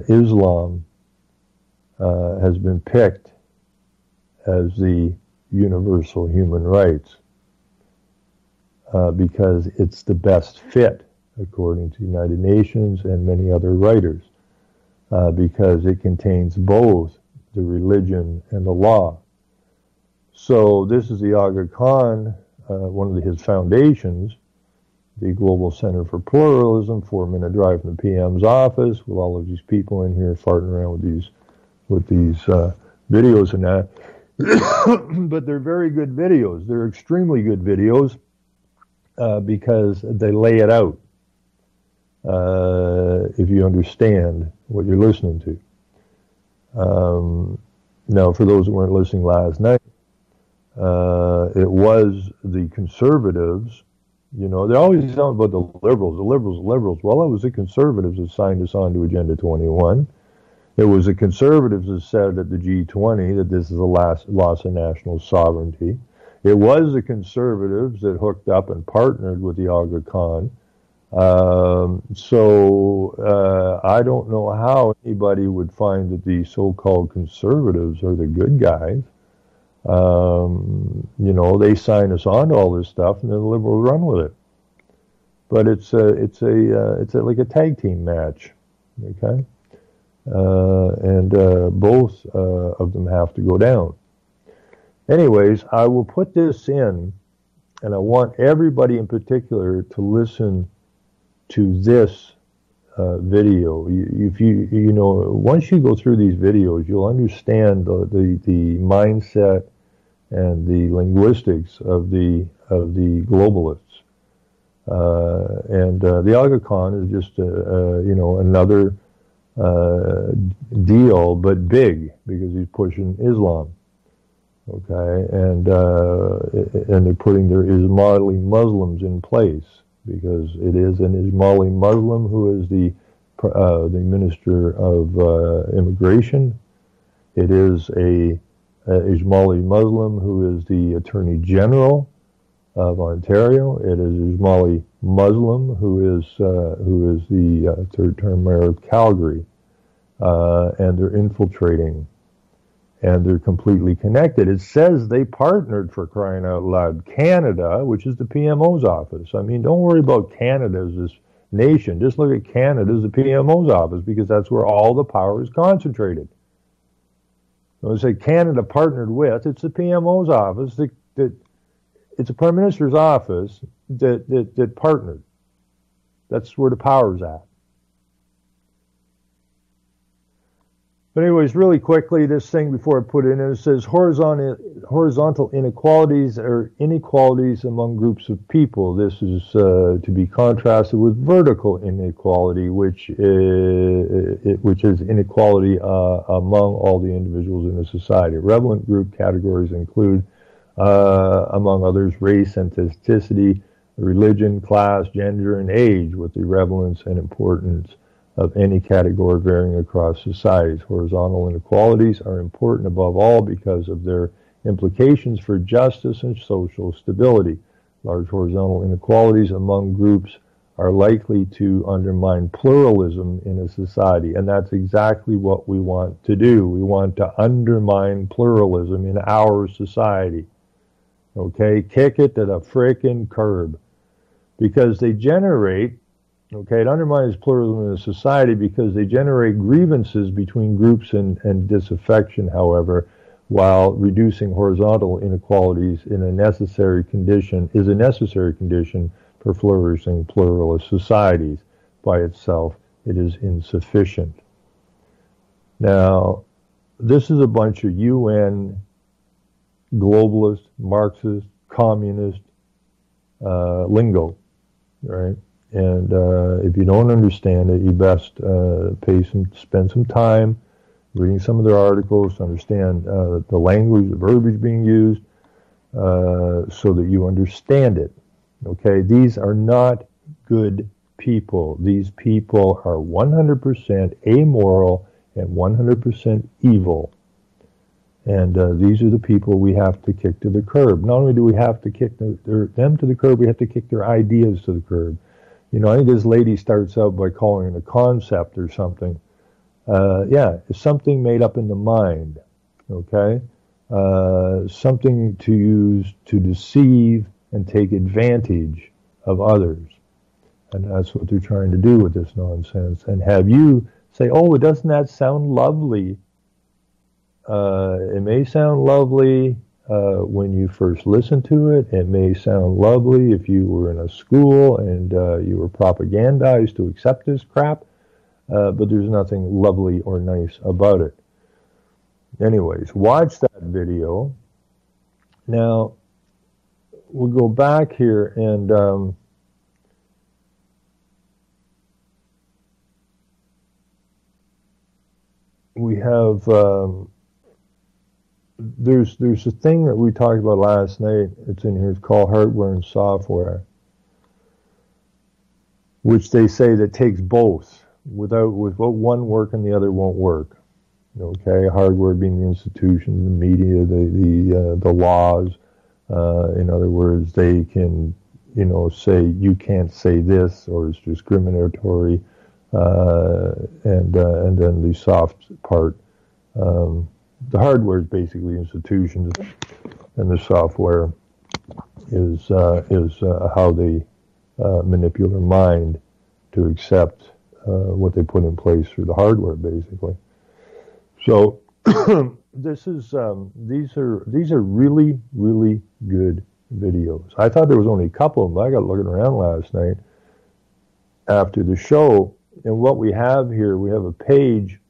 Islam has been picked as the universal human rights because it's the best fit, according to the United Nations and many other writers, because it contains both the religion and the law. So this is the Aga Khan, one of his foundations, the Global Center for Pluralism, 4-minute drive from the PM's office, with all of these people in here farting around with these videos and that. But they're very good videos. They're extremely good videos because they lay it out if you understand what you're listening to. Now, for those who weren't listening last night, it was the conservatives, they're always talking about the liberals. Well, it was the conservatives that signed us on to Agenda 21. It was the conservatives that said at the G20 that this is a loss of national sovereignty. It was the conservatives that hooked up and partnered with the Aga Khan. So I don't know how anybody would find that the so-called conservatives are the good guys. They sign us on to all this stuff, and then the liberals run with it. But it's like a tag team match, okay? And both of them have to go down. Anyways, I will put this in, and I want everybody in particular to listen to this video. If once you go through these videos, you'll understand the mindset and the linguistics of the globalists. And the Aga Khan is just another deal, but big, because he's pushing Islam. Okay, and they're putting their Ismaili Muslims in place because it is an Ismaili Muslim who is the Minister of Immigration. It is a Ismaili Muslim who is the Attorney General of Ontario. It is Ismaili Muslim who is the third-term mayor of Calgary, and they're infiltrating, and they're completely connected. It says they partnered, for crying out loud, Canada, which is the PMO's office. I mean, don't worry about Canada as this nation. Just look at Canada as the PMO's office, because that's where all the power is concentrated. When I say Canada partnered with, it's the PMO's office. It's the Prime Minister's office that partnered. That's where the power's at. But anyways, really quickly, this thing before I put it in, it says horizontal inequalities are inequalities among groups of people. This is to be contrasted with vertical inequality, which is inequality among all the individuals in a society. Relevant group categories include, among others, race, ethnicity, religion, class, gender, and age, with the relevance and importance of any category varying across societies. Horizontal inequalities are important above all because of their implications for justice and social stability. Large horizontal inequalities among groups are likely to undermine pluralism in a society, and that's exactly what we want to do. We want to undermine pluralism in our society. Okay, kick it to the frickin' curb, because they generate, okay, it undermines pluralism in a society because they generate grievances between groups and disaffection, however, while reducing horizontal inequalities is a necessary condition for flourishing pluralist societies. By itself, it is insufficient. Now, this is a bunch of UN, globalist, Marxist, communist lingo, right? And if you don't understand it, you best spend some time reading some of their articles to understand the language, the verbiage being used, so that you understand it. Okay, these are not good people. These people are 100% amoral and 100% evil. And these are the people we have to kick to the curb. Not only do we have to kick them to the curb, we have to kick their ideas to the curb. You know, I think this lady starts out by calling it a concept or something. Yeah, it's something made up in the mind, okay? Something to use to deceive and take advantage of others. And that's what they're trying to do with this nonsense. And have you say, oh, doesn't that sound lovely? It may sound lovely when you first listen to it. It may sound lovely if you were in a school and you were propagandized to accept this crap, but there's nothing lovely or nice about it. Anyways, watch that video. Now, we'll go back here and we have there's a thing that we talked about last night. It's in here. It's called hardware and software, which they say that takes both. With one work and the other won't work. Okay, hardware being the institution, the media, the laws. In other words, they can, say you can't say this or it's discriminatory, and then the soft part. The hardware is basically institutions, and the software is how they manipulate their mind to accept what they put in place through the hardware, basically. So these are really, really good videos. I thought there was only a couple of them, but I got looking around last night after the show, and what we have here, we have a page.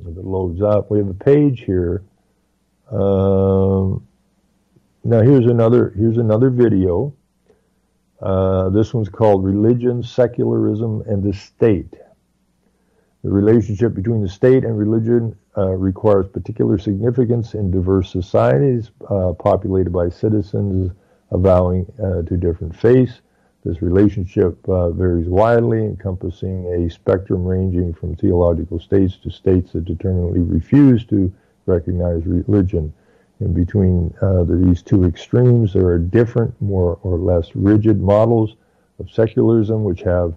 If it loads up, we have a page here. Now here's another video. This one's called Religion, Secularism, and the State. The relationship between the state and religion requires particular significance in diverse societies populated by citizens avowing to different faiths. This relationship varies widely, encompassing a spectrum ranging from theological states to states that determinately refuse to recognize religion. In between these two extremes, there are different, more or less rigid models of secularism which have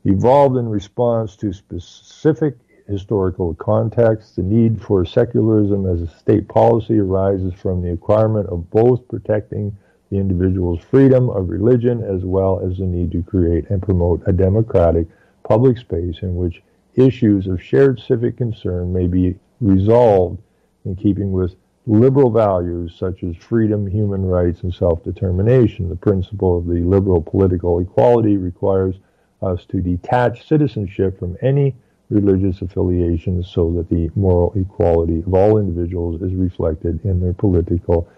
evolved in response to specific historical contexts. The need for secularism as a state policy arises from the requirement of both protecting the individual's freedom of religion as well as the need to create and promote a democratic public space in which issues of shared civic concern may be resolved in keeping with liberal values such as freedom, human rights, and self-determination. The principle of the liberal political equality requires us to detach citizenship from any religious affiliations so that the moral equality of all individuals is reflected in their political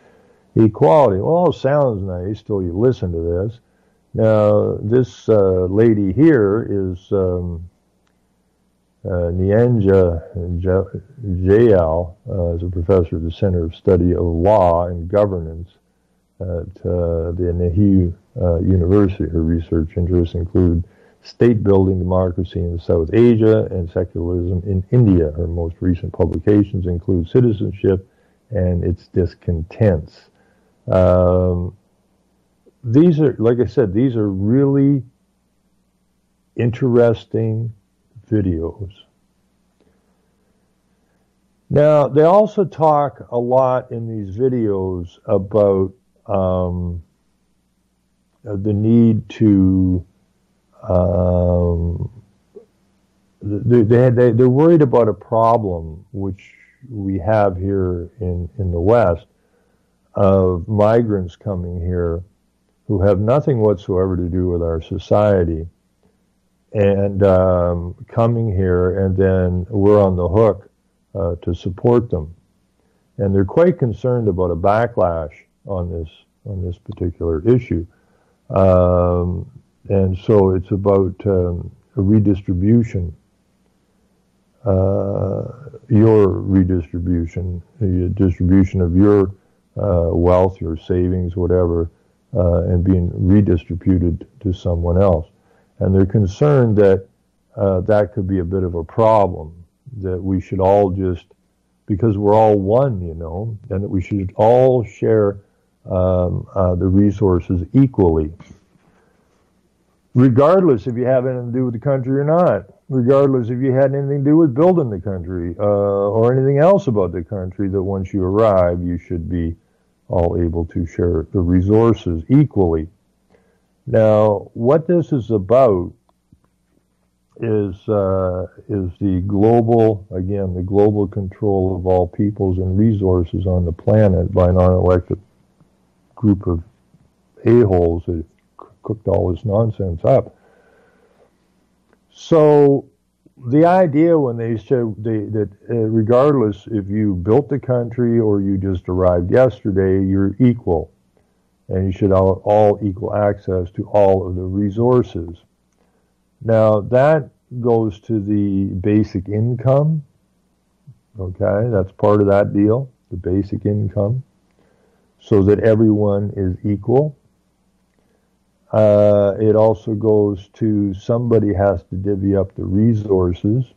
equality. Well, it sounds nice till you listen to this. Now, this lady here is Nyenja Jayal, is a professor at the Center of Study of Law and Governance at the Nehru University. Her research interests include state building, democracy in South Asia, and secularism in India. Her most recent publications include Citizenship and Its Discontents. These are, like I said, these are really interesting videos. Now, they also talk a lot in these videos about the need to they're worried about a problem which we have here in the West of migrants coming here who have nothing whatsoever to do with our society and coming here, and then we're on the hook to support them. And they're quite concerned about a backlash on this particular issue. And so it's about a redistribution, your redistribution, the distribution of your wealth, your savings, whatever, and being redistributed to someone else. And they're concerned that that could be a bit of a problem, that we should all just, because we're all one, you know, and that we should all share the resources equally, regardless if you have anything to do with the country or not, regardless if you had anything to do with building the country or anything else about the country, that once you arrive, you should be all able to share the resources equally. Now, what this is about is the global, again, the global control of all peoples and resources on the planet by a non-elected group of a-holes that cooked all this nonsense up. So the idea when they said that regardless if you built the country or you just arrived yesterday, you're equal. And you should all equal access to all of the resources. Now, that goes to the basic income. Okay, that's part of that deal, the basic income, so that everyone is equal. It also goes to somebody has to divvy up the resources,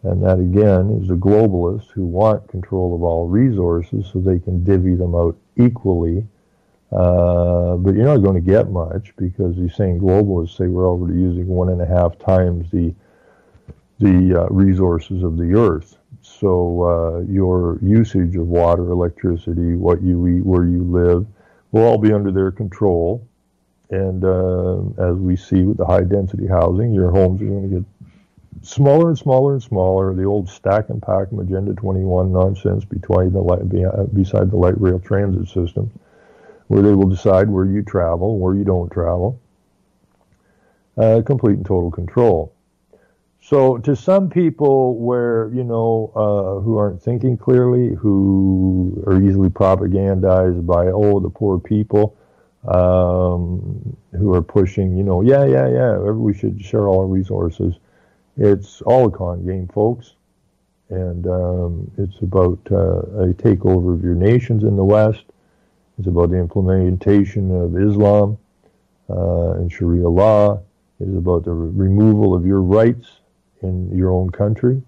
and that again is the globalists who want control of all resources so they can divvy them out equally. But you're not going to get much, because these same globalists say we're already using 1.5 times the resources of the earth. So your usage of water, electricity, what you eat, where you live, will all be under their control. And as we see with the high-density housing, your homes are going to get smaller and smaller and smaller. The old stack and pack Agenda 21 nonsense beside the light rail transit system, where they will decide where you travel, where you don't travel. Complete and total control. So to some people where, you know, who aren't thinking clearly, who are easily propagandized by, the poor people, who are pushing, you know, we should share all our resources It's all a con game, folks. And it's about a takeover of your nations in the West. It's about the implementation of Islam and Sharia law. It is about the removal of your rights in your own country.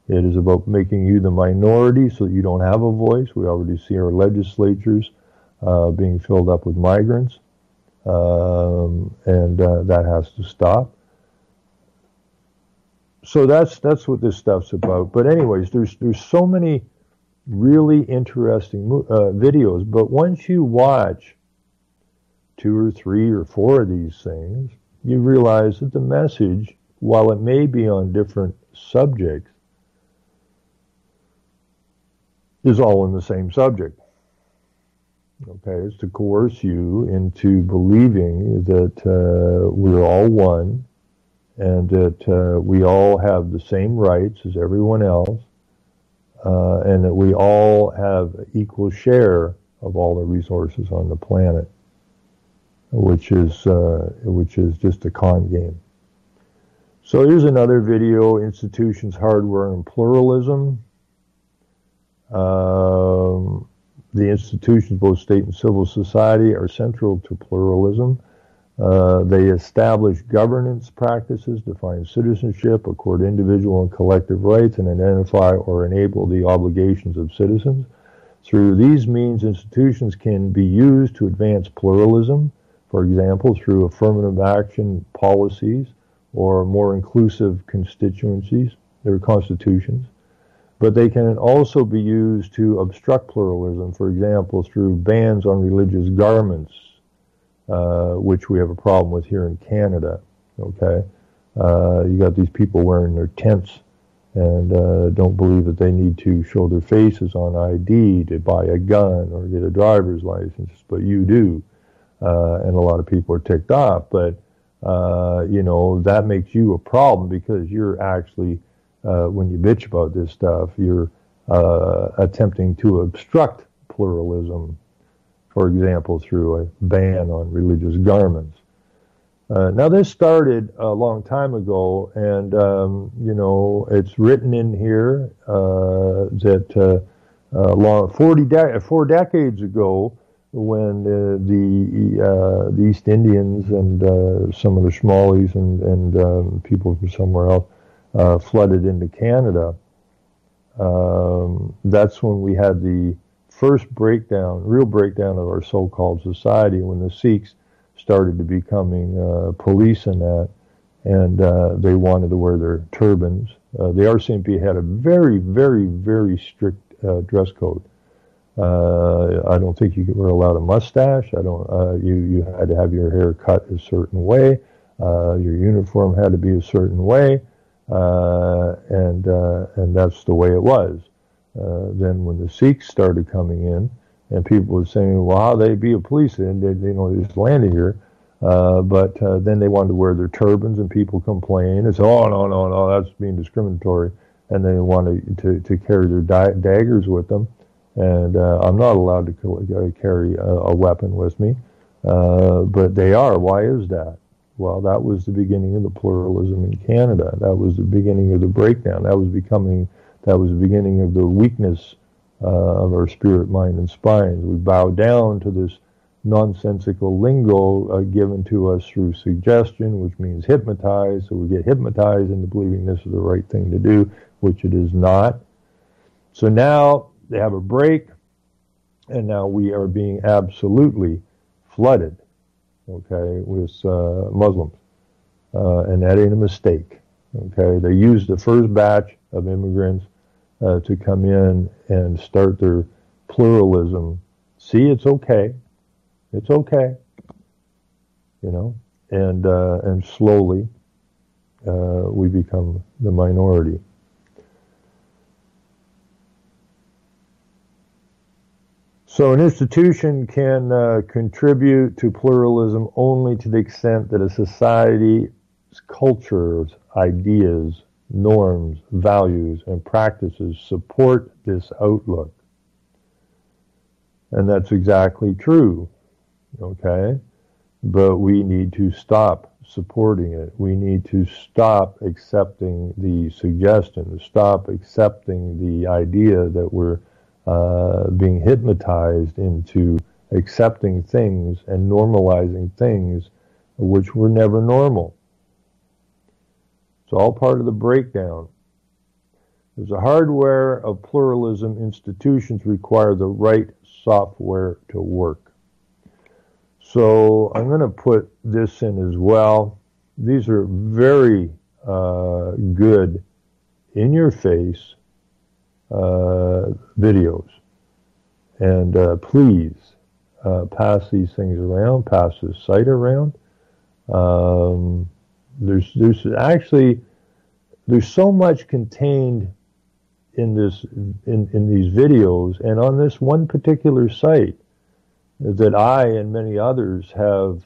It is about making you the minority so that you don't have a voice. We already see our legislatures being filled up with migrants. And that has to stop. So that's what this stuff's about. But anyways, there's so many really interesting videos. But once you watch 2 or 3 or 4 of these things, you realize that the message, while it may be on different subjects, is all in the same subject. Okay, it's to coerce you into believing that we're all one and that we all have the same rights as everyone else and that we all have equal share of all the resources on the planet, which is just a con game. So here's another video, Institutions, Hardware, and Pluralism. The institutions, both state and civil society, are central to pluralism. They establish governance practices, define citizenship, accord individual and collective rights, and identify or enable the obligations of citizens. Through these means, institutions can be used to advance pluralism, for example, through affirmative action policies or more inclusive constituencies, or constitutions. But they can also be used to obstruct pluralism, for example, through bans on religious garments, which we have a problem with here in Canada. Okay, you got these people wearing their tents and don't believe that they need to show their faces on ID to buy a gun or get a driver's license, but you do, and a lot of people are ticked off. But that makes you a problem because you're actually when you bitch about this stuff, you're attempting to obstruct pluralism, for example, through a ban on religious garments. Now, this started a long time ago, and, it's written in here that 4 decades ago, when the East Indians and some of the Schmalies and people from somewhere else flooded into Canada, that's when we had the first real breakdown of our so-called society, when the Sikhs started to becoming police in that, and they wanted to wear their turbans. The RCMP had a very, very, very strict dress code. I don't think you were allowed a mustache. You had to have your hair cut a certain way. Your uniform had to be a certain way. And that's the way it was. Then when the Sikhs started coming in, and people were saying, well, how they be a police? And they just landed here. But then they wanted to wear their turbans, and people complained. It's, oh, no, that's being discriminatory. And they wanted to carry their daggers with them. And I'm not allowed to carry a weapon with me. But they are. Why is that? Well, that was the beginning of the pluralism in Canada. That was the beginning of the breakdown. That was the beginning of the weakness of our spirit, mind, and spines. We bow down to this nonsensical lingo given to us through suggestion, which means hypnotize. So we get hypnotized into believing this is the right thing to do, which it is not. So now they have a break, and now we are being absolutely flooded, okay, with Muslims. And that ain't a mistake, okay? They used the first batch of immigrants to come in and start their pluralism. See, it's okay. It's okay, and slowly we become the minority. So an institution can contribute to pluralism only to the extent that a society's cultures, ideas, norms, values, and practices support this outlook. And that's exactly true, okay? but we need to stop supporting it. We need to stop accepting the suggestion, stop accepting the idea that we're being hypnotized into accepting things and normalizing things which were never normal. It's all part of the breakdown. There's a hardware of pluralism. Institutions require the right software to work. So I'm going to put this in as well. These are very good, in-your-face videos. And please pass these things around, pass this site around. There's so much contained in these videos and on this one particular site that I and many others have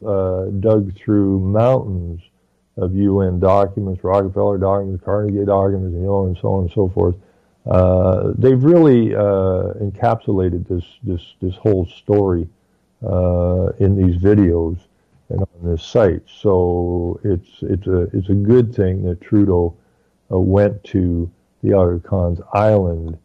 dug through mountains of UN documents, Rockefeller documents, Carnegie documents, and so on and so forth. They've really encapsulated this whole story in these videos and on this site. So it's a good thing that Trudeau went to the Aga Khan's island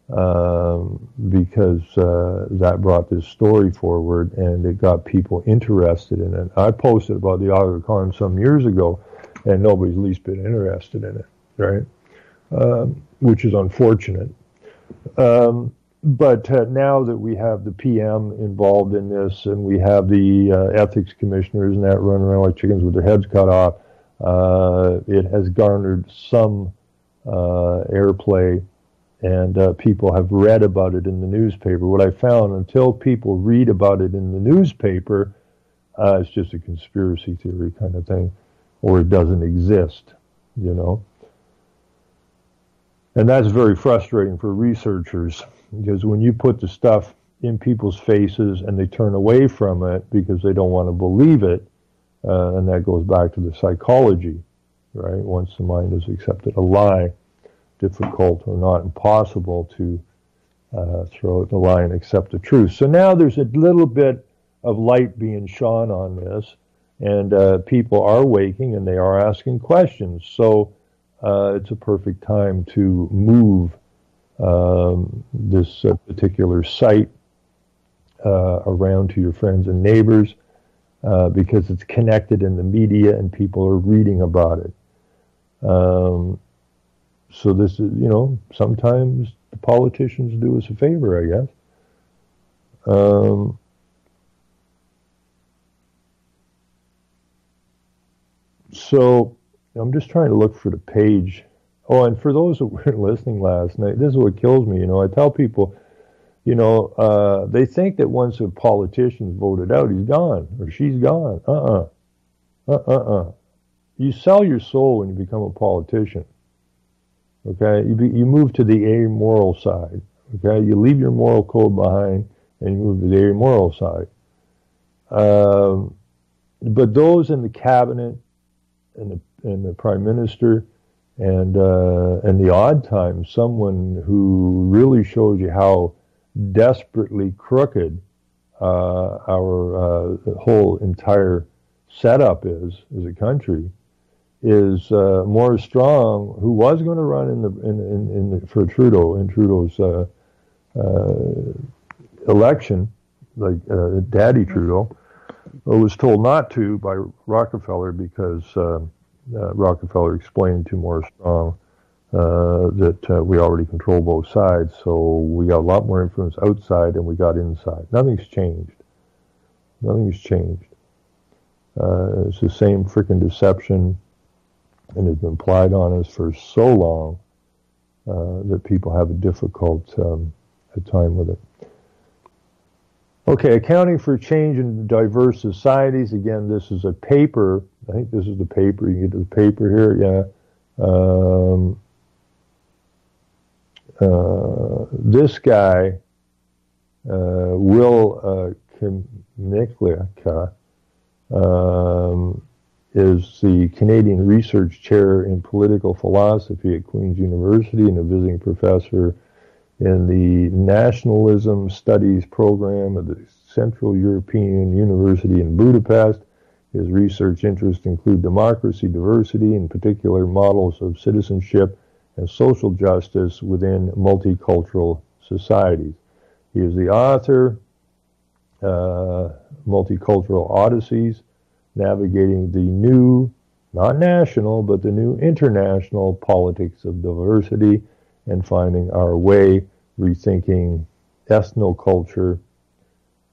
because that brought this story forward and it got people interested in it. I posted about the Aga Khan some years ago and nobody's least bit interested in it, right? Which is unfortunate. But now that we have the PM involved in this and we have the ethics commissioners and that running around like chickens with their heads cut off, it has garnered some airplay and people have read about it in the newspaper. What I found, until people read about it in the newspaper, it's just a conspiracy theory kind of thing, or it doesn't exist, you know. And that's very frustrating for researchers, because when you put the stuff in people's faces and they turn away from it because they don't want to believe it, and that goes back to the psychology, right? Once the mind has accepted a lie, difficult or not impossible to throw out the lie and accept the truth. So now there's a little bit of light being shone on this, and people are waking and they are asking questions. So it's a perfect time to move this particular site around to your friends and neighbors because it's connected in the media and people are reading about it. So this is, you know, sometimes the politicians do us a favor, I guess. So I'm just trying to look for the page. Oh, and for those that weren't listening last night, this is what kills me. You know, I tell people, you know, they think that once a politician's voted out, he's gone or she's gone. You sell your soul when you become a politician. Okay, you move to the amoral side. Okay, you leave your moral code behind and you move to the amoral side. But those in the cabinet and the prime minister and the odd times someone who really shows you how desperately crooked our whole entire setup is as a country, is Maurice Strong, who was going to run for Trudeau in Trudeau's election, like Daddy Trudeau, was told not to by Rockefeller because Rockefeller explained to Maurice Strong that we already control both sides, so we got a lot more influence outside than we got inside. Nothing's changed. Nothing's changed. It's the same freaking deception, and it's been applied on us for so long that people have a difficult time with it. Okay, Accounting for Change in Diverse Societies. Again, this is a paper. I think this is the paper. You can get to the paper here. Yeah. This guy, Will Kimilicka, is the Canadian Research Chair in Political Philosophy at Queen's University and a visiting professor in the Nationalism Studies program at the Central European University in Budapest. His research interests include democracy, diversity, in particular models of citizenship and social justice within multicultural societies. He is the author, Multicultural Odysseys, Navigating the New, not national, but the new international politics of diversity and finding our way, rethinking ethnoculture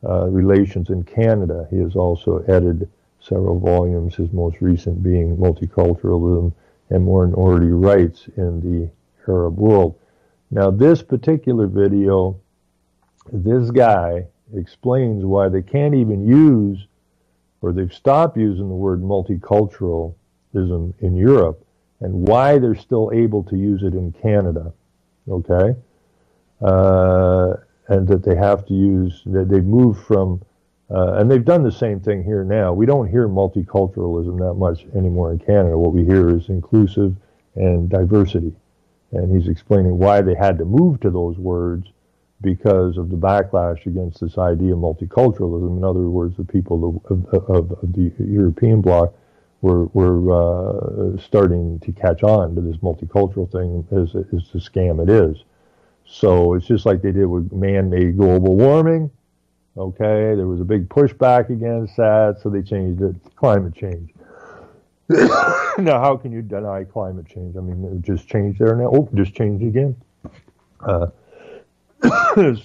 relations in Canada. He has also edited several volumes, his most recent being Multiculturalism and Minority Rights in the Arab World. Now, this particular video, this guy explains why they can't even use, or they've stopped using the word multiculturalism in Europe, and why they're still able to use it in Canada, okay? And that they have to use, that they've moved from, and they've done the same thing here now. We don't hear multiculturalism that much anymore in Canada. What we hear is inclusive and diversity. And he's explaining why they had to move to those words because of the backlash against this idea of multiculturalism. In other words, the people of the European bloc were starting to catch on to this multicultural thing as the scam it is. So it's just like they did with man-made global warming. Okay, there was a big pushback against that, so they changed it to climate change. Now, how can you deny climate change? I mean, it just changed there now. Oh, just changed again.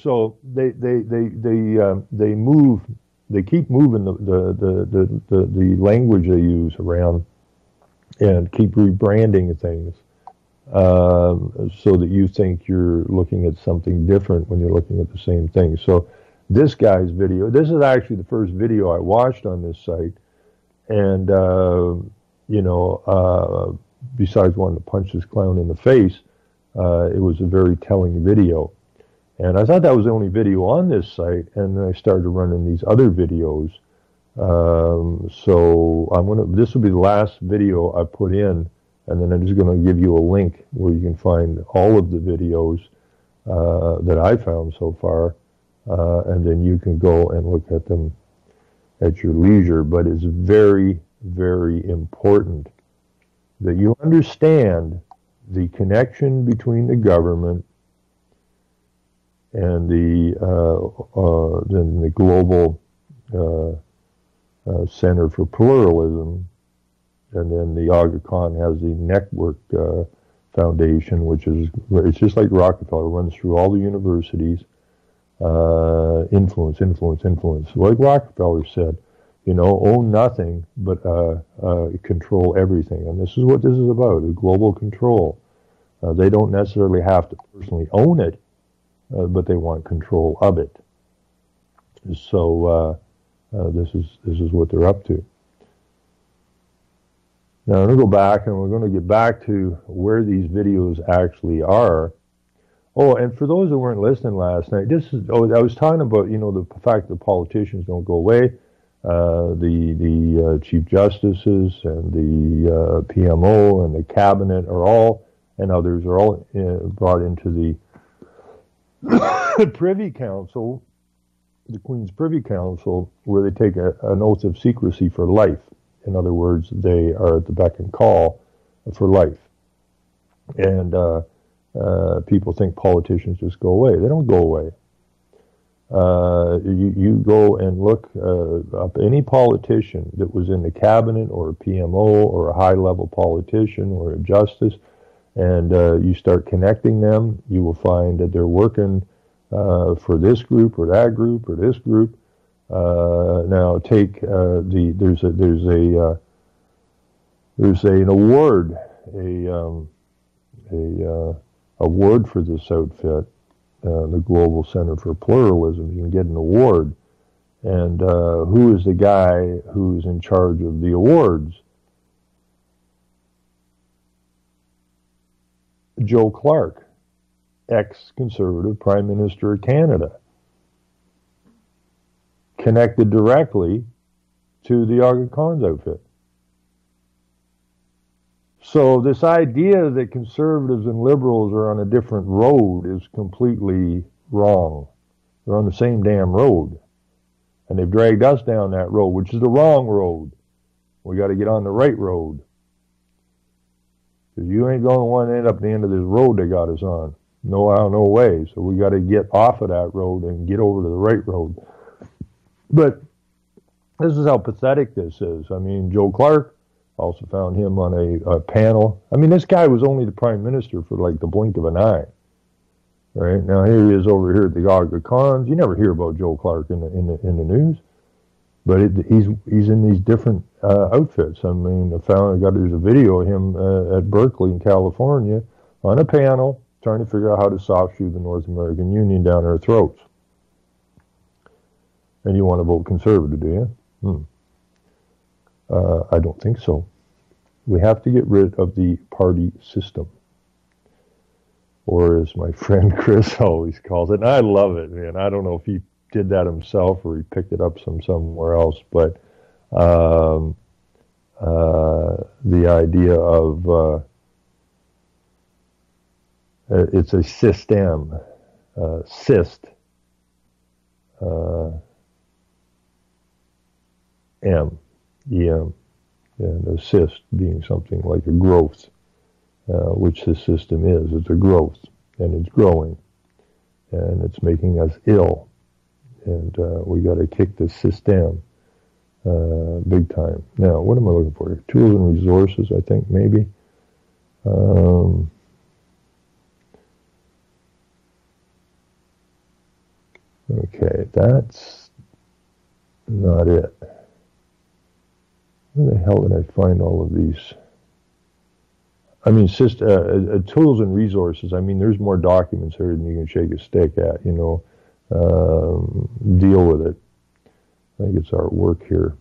So they move. They keep moving the language they use around, and keep rebranding things, so that you think you're looking at something different when you're looking at the same thing. So this guy's video, this is actually the first video I watched on this site, and besides wanting to punch this clown in the face, it was a very telling video. And I thought that was the only video on this site, and then I started running these other videos. So this will be the last video I put in, and then I'm just going to give you a link where you can find all of the videos that I found so far, and then you can go and look at them at your leisure. But it's very, very important that you understand the connection between the government and the Global Center for Pluralism, and then the Aga Khan has the Network Foundation, which is, it's just like Rockefeller, runs through all the universities. Influence. Like Rockefeller said, own nothing, but control everything. And this is what this is about, the global control. They don't necessarily have to personally own it, but they want control of it. So this is what they're up to. Now I'm going to go back, and we're going to get back to where these videos actually are. Oh, and for those that weren't listening last night, I was talking about, the fact that politicians don't go away. The Chief Justices and the PMO and the Cabinet are all, and others are all brought into the Privy Council, the Queen's Privy Council, where they take an oath of secrecy for life. In other words, they are at the beck and call for life. And people think politicians just go away. They don't go away. You go and look up any politician that was in the cabinet or a PMO or a high-level politician or a justice, and you start connecting them, you will find that they're working for this group or that group or this group. Now take there's an award, award for this outfit, the Global Center for Pluralism. You can get an award. And who is the guy who's in charge of the awards? Joe Clark, ex-Conservative Prime Minister of Canada, connected directly to the Aga Khan's outfit. So this idea that conservatives and liberals are on a different road is completely wrong. They're on the same damn road. And they've dragged us down that road, which is the wrong road. We got to get on the right road. Because you ain't going to want to end up at the end of this road they got us on. No how, no way. So we got to get off of that road and get over to the right road. But this is how pathetic this is. I mean, Joe Clark, also found him on a panel. I mean, this guy was only the prime minister for like the blink of an eye. Right? Now here he is over here at the Aga Khans. You never hear about Joe Clark in the news. But he's in these different outfits. I mean, there's a video of him at Berkeley in California on a panel trying to figure out how to soft shoe the North American Union down our throats. And you want to vote conservative, do you? I don't think so. We have to get rid of the party system. Or as my friend Chris always calls it, and I love it, man. I don't know if he did that himself or he picked it up somewhere else, but the idea of it's a system, cyst, E-M, and a cyst being something like a growth, which this system is. It's a growth, and it's growing, and it's making us ill. And we got to kick the system big time. Now, what am I looking for here? Tools and resources, I think, maybe. Okay, that's not it. Where the hell did I find all of these? I mean, tools and resources. I mean, there's more documents here than you can shake a stick at, you know. Deal with it. I think it's our work here.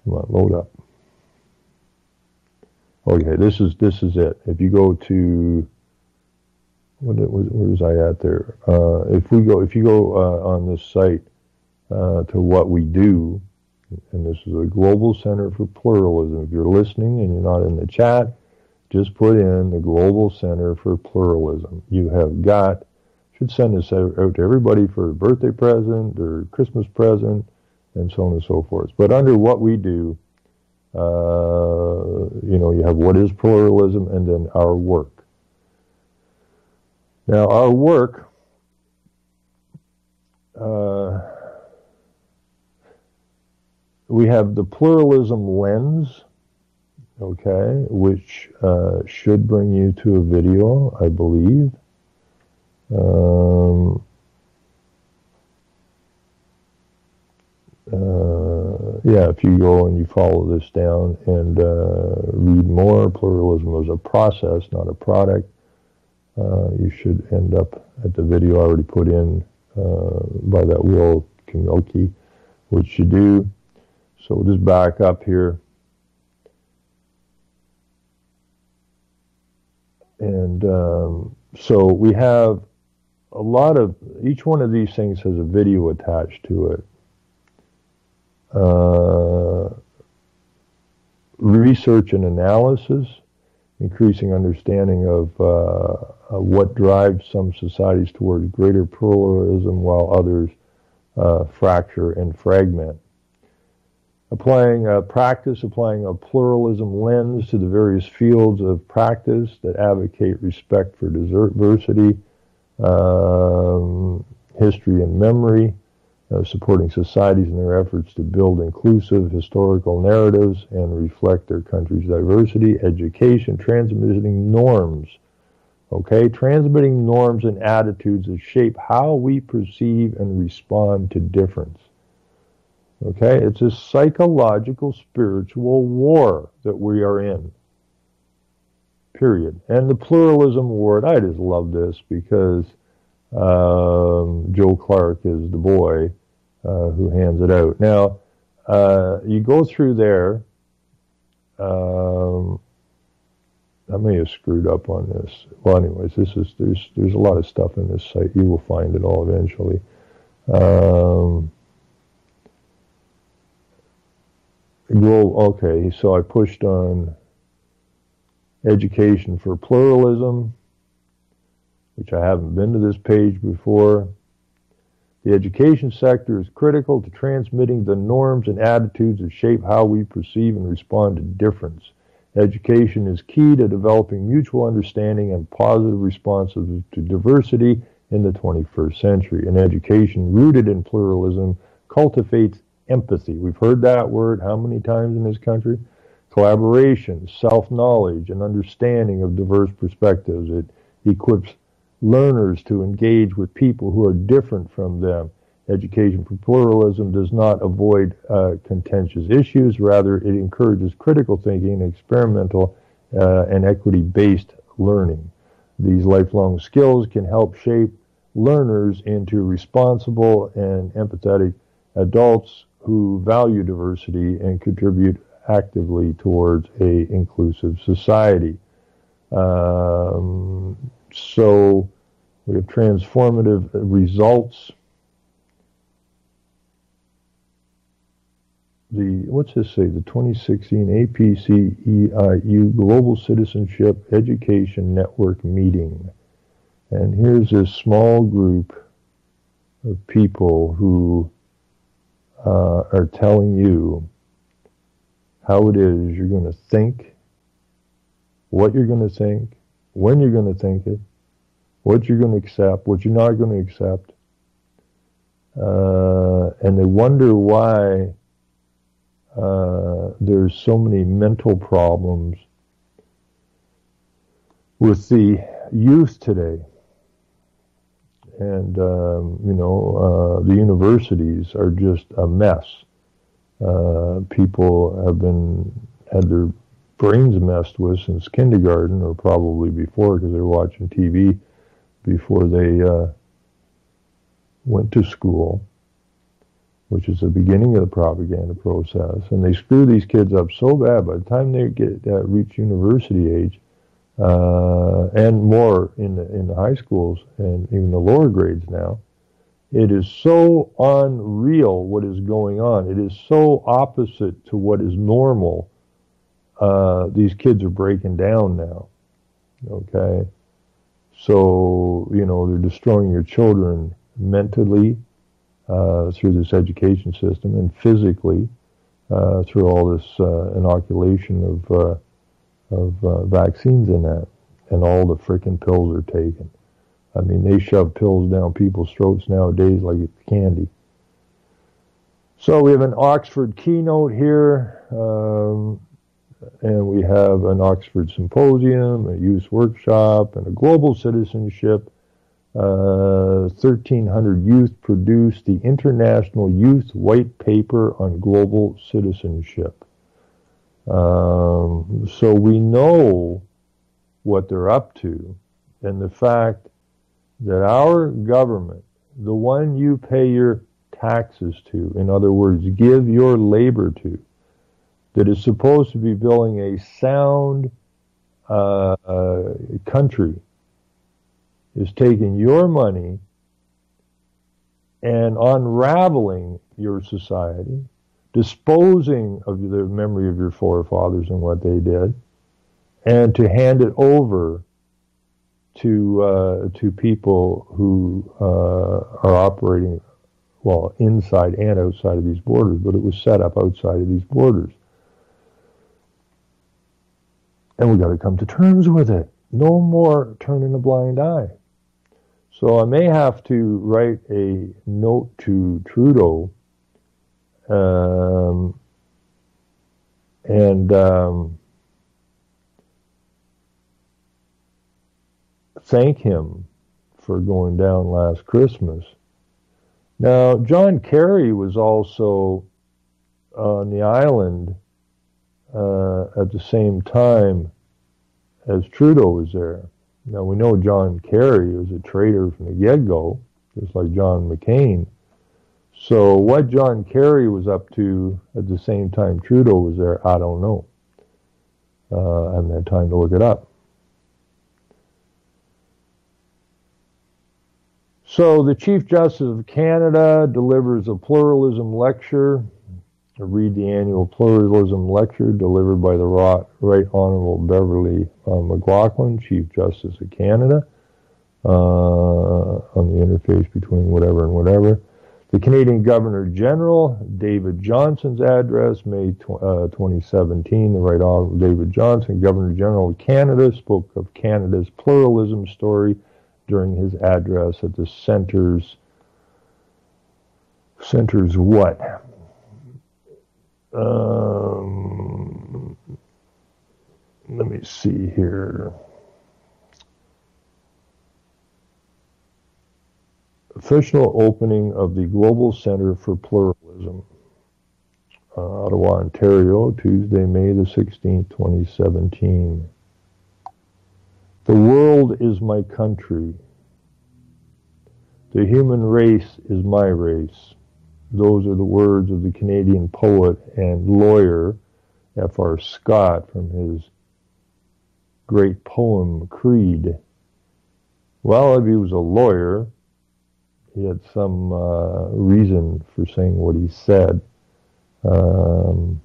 Come on, load up. Okay, this is it. If you go to where was I at there? If you go on this site to what we do, and this is a Global Center for Pluralism. If you're listening and you're not in the chat, just put in the Global Center for Pluralism. You have should send this out to everybody for a birthday present or Christmas present and so on and so forth. But under what we do, you have what is pluralism and then our work. Now, our work, we have the pluralism lens, okay, which should bring you to a video, I believe. Yeah, if you go and you follow this down and read more, pluralism is a process, not a product. You should end up at the video I already put in by that Will Kinoki, which you do. So we'll just back up here. And so we have a lot of, each one of these things has a video attached to it. Research and analysis, increasing understanding of what drives some societies towards greater pluralism while others fracture and fragment. Applying a pluralism lens to the various fields of practice that advocate respect for diversity, history and memory, supporting societies in their efforts to build inclusive historical narratives and reflect their country's diversity, education, transmitting norms, transmitting norms and attitudes that shape how we perceive and respond to difference. Okay, it's a psychological, spiritual war that we are in. Period. And the pluralism award, I just love this because Joe Clark is the boy who hands it out. Now, you go through there. I may have screwed up on this. Well, anyways, there's a lot of stuff in this site. You will find it all eventually. Okay, so I pushed on education for pluralism, which I haven't been to this page before. The education sector is critical to transmitting the norms and attitudes that shape how we perceive and respond to difference. Education is key to developing mutual understanding and positive responses to diversity in the 21st century. An education rooted in pluralism cultivates empathy. We've heard that word how many times in this country? Collaboration, self-knowledge, and understanding of diverse perspectives. It equips learners to engage with people who are different from them. Education for pluralism does not avoid contentious issues. Rather, it encourages critical thinking, experimental, and equity-based learning. These lifelong skills can help shape learners into responsible and empathetic adults who value diversity and contribute actively towards a inclusive society. So we have transformative results. What's this say? The 2016 APCEIU Global Citizenship Education Network meeting. And here's this small group of people who are telling you how it is you're going to think, what you're going to think, when you're going to think it, what you're going to accept, what you're not going to accept. And they wonder why there's so many mental problems with the youth today. And, the universities are just a mess. People have had their brains messed with since kindergarten, or probably before, because they're watching TV before they went to school, which is the beginning of the propaganda process. And they screw these kids up so bad by the time they reach university age, and more in the high schools and even the lower grades now. It is so unreal what is going on. It is so opposite to what is normal. These kids are breaking down now. Okay? So, they're destroying your children mentally through this education system, and physically through all this inoculation of vaccines in that, and all the frickin' pills are taken. I mean, they shove pills down people's throats nowadays like it's candy. So we have an Oxford keynote here, and we have an Oxford symposium, a youth workshop, and a global citizenship. 1,300 youth produced the International Youth White Paper on Global Citizenship. So we know what they're up to, and the fact that our government, the one you pay your taxes to, in other words, give your labor to, that is supposed to be building a sound country, is taking your money and unraveling your society, disposing of the memory of your forefathers and what they did, and to hand it over to people who are operating, well, inside and outside of these borders, but it was set up outside of these borders. And we got to come to terms with it. No more turning a blind eye. So I may have to write a note to Trudeau and thank him for going down last Christmas. Now, John Kerry was also on the island at the same time as Trudeau was there. Now, we know John Kerry was a traitor from the get-go, just like John McCain. So what John Kerry was up to at the same time Trudeau was there, I don't know. I haven't had time to look it up. So the Chief Justice of Canada delivers a pluralism lecture. I read the annual pluralism lecture delivered by the Right Honourable Beverly McLaughlin, Chief Justice of Canada, on the interface between whatever and whatever. The Canadian Governor General, David Johnson's address, May 2017, the Right Honorable David Johnson, Governor General of Canada, spoke of Canada's pluralism story during his address at the center's what? Let me see here. Official opening of the Global Center for Pluralism, Ottawa, Ontario, Tuesday, May the 16th, 2017. The world is my country. The human race is my race. Those are the words of the Canadian poet and lawyer F.R. Scott from his great poem, Creed. Well, if he was a lawyer, he had some reason for saying what he said. The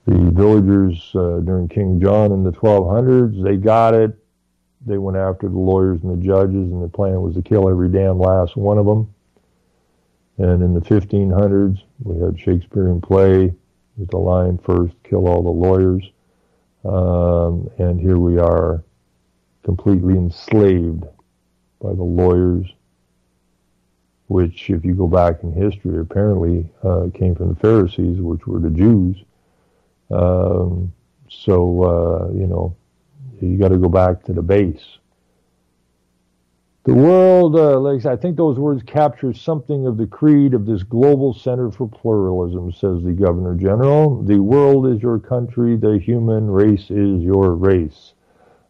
villagers during King John in the 1200s, they got it. They went after the lawyers and the judges, and the plan was to kill every damn last one of them. And in the 1500s, we had Shakespearean play with the line, first kill all the lawyers. And here we are, completely enslaved by the lawyers, which, if you go back in history, apparently came from the Pharisees, which were the Jews. You got to go back to the base. The world, like I said, I think those words capture something of the creed of this Global Center for Pluralism, says the Governor General. The world is your country, the human race is your race.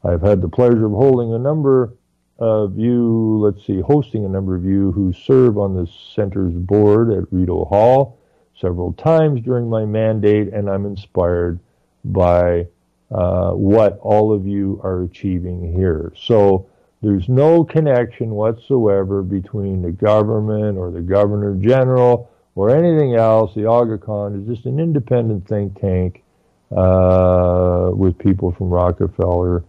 I've had the pleasure of hosting a number of you who serve on the center's board at Rideau Hall several times during my mandate, and I'm inspired by what all of you are achieving here. So there's no connection whatsoever between the government or the Governor General or anything else. The Aga Khan is just an independent think tank with people from Rockefeller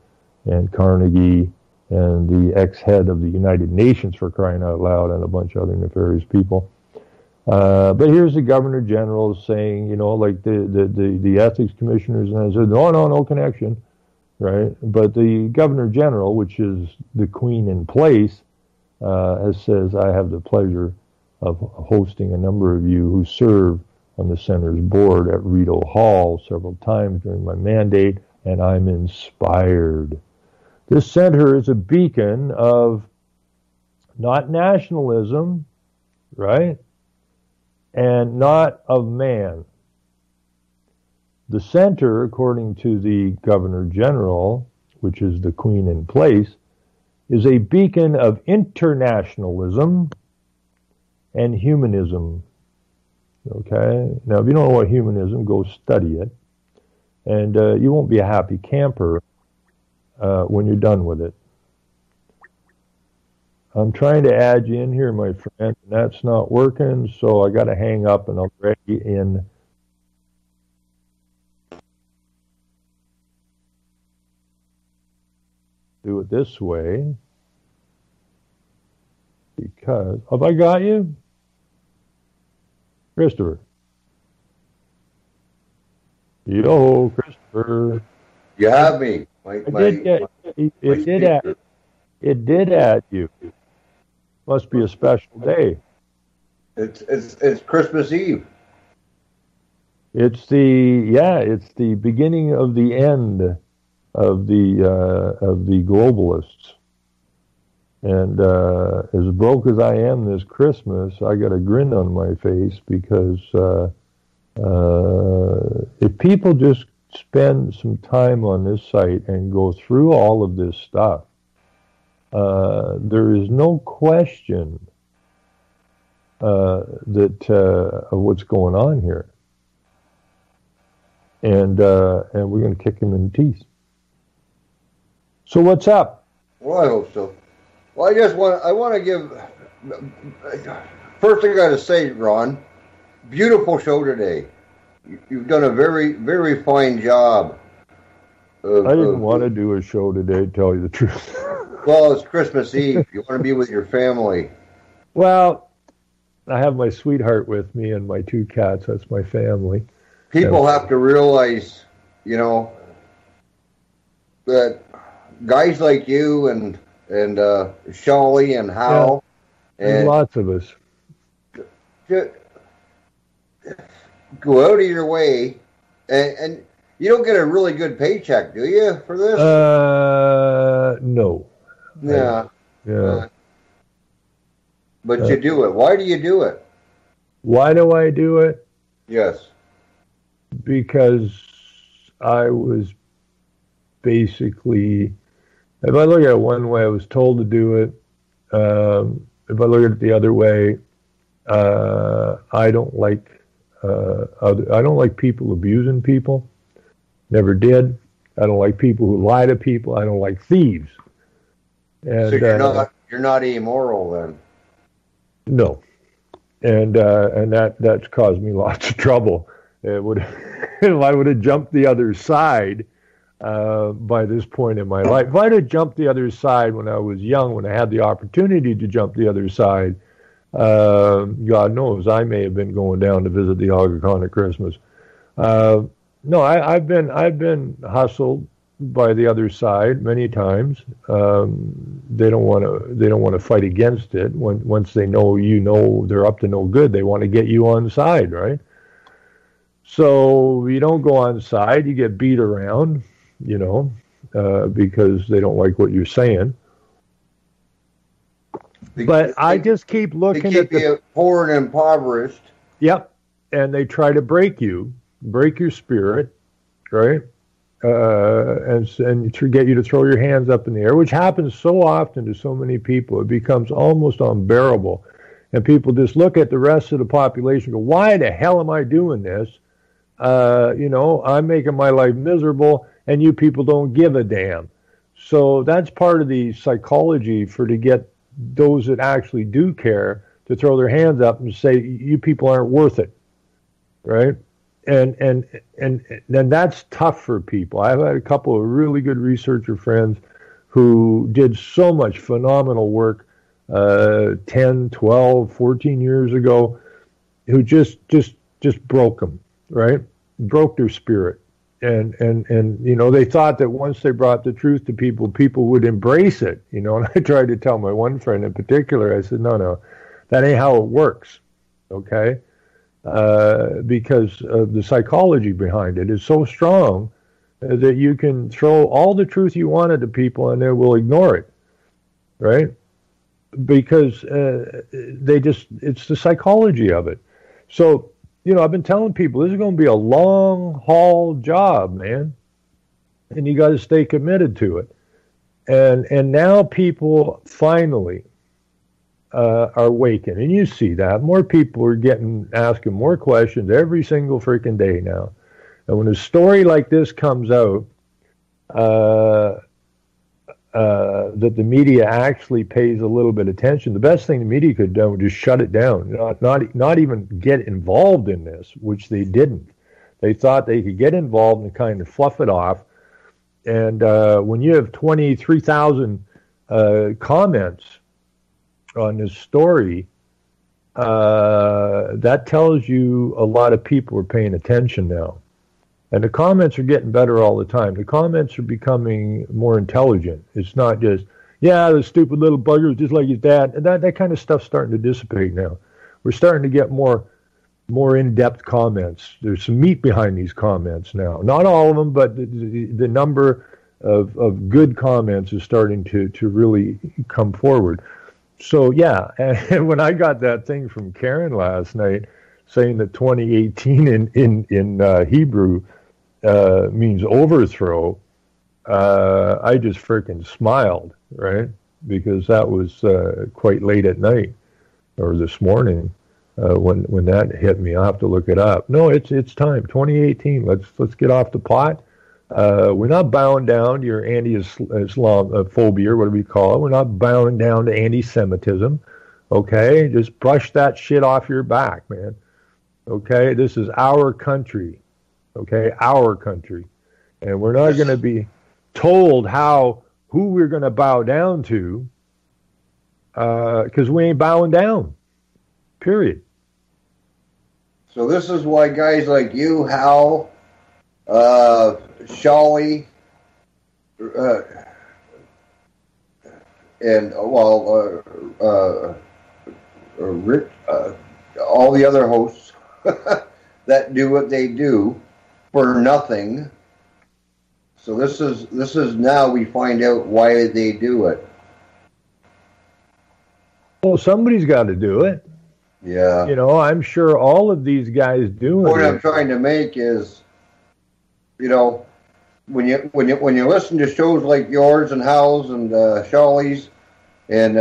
and Carnegie and the ex-head of the United Nations, for crying out loud, and a bunch of other nefarious people. But here's the Governor General saying, like the ethics commissioners, and I said, no connection, right? But the Governor General, which is the Queen in place, says, I have the pleasure of hosting a number of you who serve on the center's board at Rideau Hall several times during my mandate, and I'm inspired. This center is a beacon of not nationalism, right? And not of man. The center, according to the Governor General, which is the Queen in place, is a beacon of internationalism and humanism. Okay? Now, if you don't know what humanism, go study it. And you won't be a happy camper when you're done with it. I'm trying to add you in here, my friend, and that's not working, so I got to hang up, and I'll drag you in. Do it this way, because, have I got you? Christopher. Yo, Christopher. You have me. It did add you. Must be a special day. It's Christmas Eve. It's the beginning of the end of the globalists. And as broke as I am this Christmas, I got a grin on my face because if people just spend some time on this site and go through all of this stuff, there is no question that of what's going on here, and we're going to kick him in the teeth. So what's up? Well, I hope so. Well, I want to give. First, I got to say, Ron, beautiful show today. You've done a very, very fine job. I didn't want to do a show today, to tell you the truth. Well, it's Christmas Eve. You want to be with your family. Well, I have my sweetheart with me and my 2 cats. That's my family. People have to realize, you know, that guys like you and Shawley and Hal and lots of us just go out of your way, and you don't get a really good paycheck, do you, for this? No. Yeah. Yeah. But you do it. Why do you do it? Why do I do it? Yes. Because I was basically, if I look at it one way, I was told to do it. If I look at it the other way, I don't like people abusing people. Never did. I don't like people who lie to people. I don't like thieves. And, so you're not amoral then. No, and that's caused me lots of trouble. It would, if I would have jumped the other side by this point in my life, if I'd have jumped the other side when I was young, when I had the opportunity to jump the other side, God knows I may have been going down to visit the Aga Khan at Christmas. No, I've been hustled by the other side many times. They don't want to fight against it. Once they know they're up to no good, they want to get you on side, right? So you don't go on side. You get beat around, because they don't like what you're saying. But I just keep looking at you poor and impoverished. Yep, and they try to break your spirit, right? And to get you to throw your hands up in the air, which happens so often to so many people, it becomes almost unbearable. And people just look at the rest of the population and go, why the hell am I doing this? I'm making my life miserable, and you people don't give a damn. So that's part of the psychology to get those that actually do care to throw their hands up and say, you people aren't worth it, right? And then that's tough for people. I've had a couple of really good researcher friends who did so much phenomenal work 10, 12, 14 years ago, who just broke them, right? Broke their spirit. And they thought that once they brought the truth to people would embrace it, and I tried to tell my one friend in particular, I said, no, that ain't how it works, okay? Because the psychology behind it is so strong that you can throw all the truth you want to people and they will ignore it, right? Because it's the psychology of it. So, I've been telling people this is going to be a long haul job, man, and you got to stay committed to it. And now people finally are waking, and you see that more people are asking more questions every single freaking day now. And when a story like this comes out, that the media actually pays a little bit of attention, the best thing the media could do would just shut it down, not even get involved in this, which they didn't. They thought they could get involved and kind of fluff it off. And when you have 23,000 comments on this story, that tells you a lot of people are paying attention now. And the comments are getting better all the time. The comments are becoming more intelligent. It's not just, the stupid little bugger just like his dad. And that kind of stuff's starting to dissipate now. We're starting to get more in-depth comments. There's some meat behind these comments now. Not all of them, but the number of good comments is starting to really come forward. So, and when I got that thing from Karen last night saying that 2018 in Hebrew means overthrow, I just freaking smiled, right? Because that was quite late at night or this morning when that hit me. I'll have to look it up. No, it's time. 2018. Let's get off the pot. We're not bowing down to your anti-Islam phobia, or whatever we call it. We're not bowing down to anti-Semitism. Okay, just brush that shit off your back, man. Okay, this is our country. Okay, our country, and we're not going to be told who we're going to bow down to because we ain't bowing down. Period. So this is why guys like you, Hal, Shawley, and Rich, all the other hosts that do what they do for nothing. So this is now we find out why they do it. Well, somebody's got to do it. Yeah. You know, I'm sure all of these guys doing it. What I'm trying to make is, you know, when you listen to shows like yours and Hal's and Shawley's and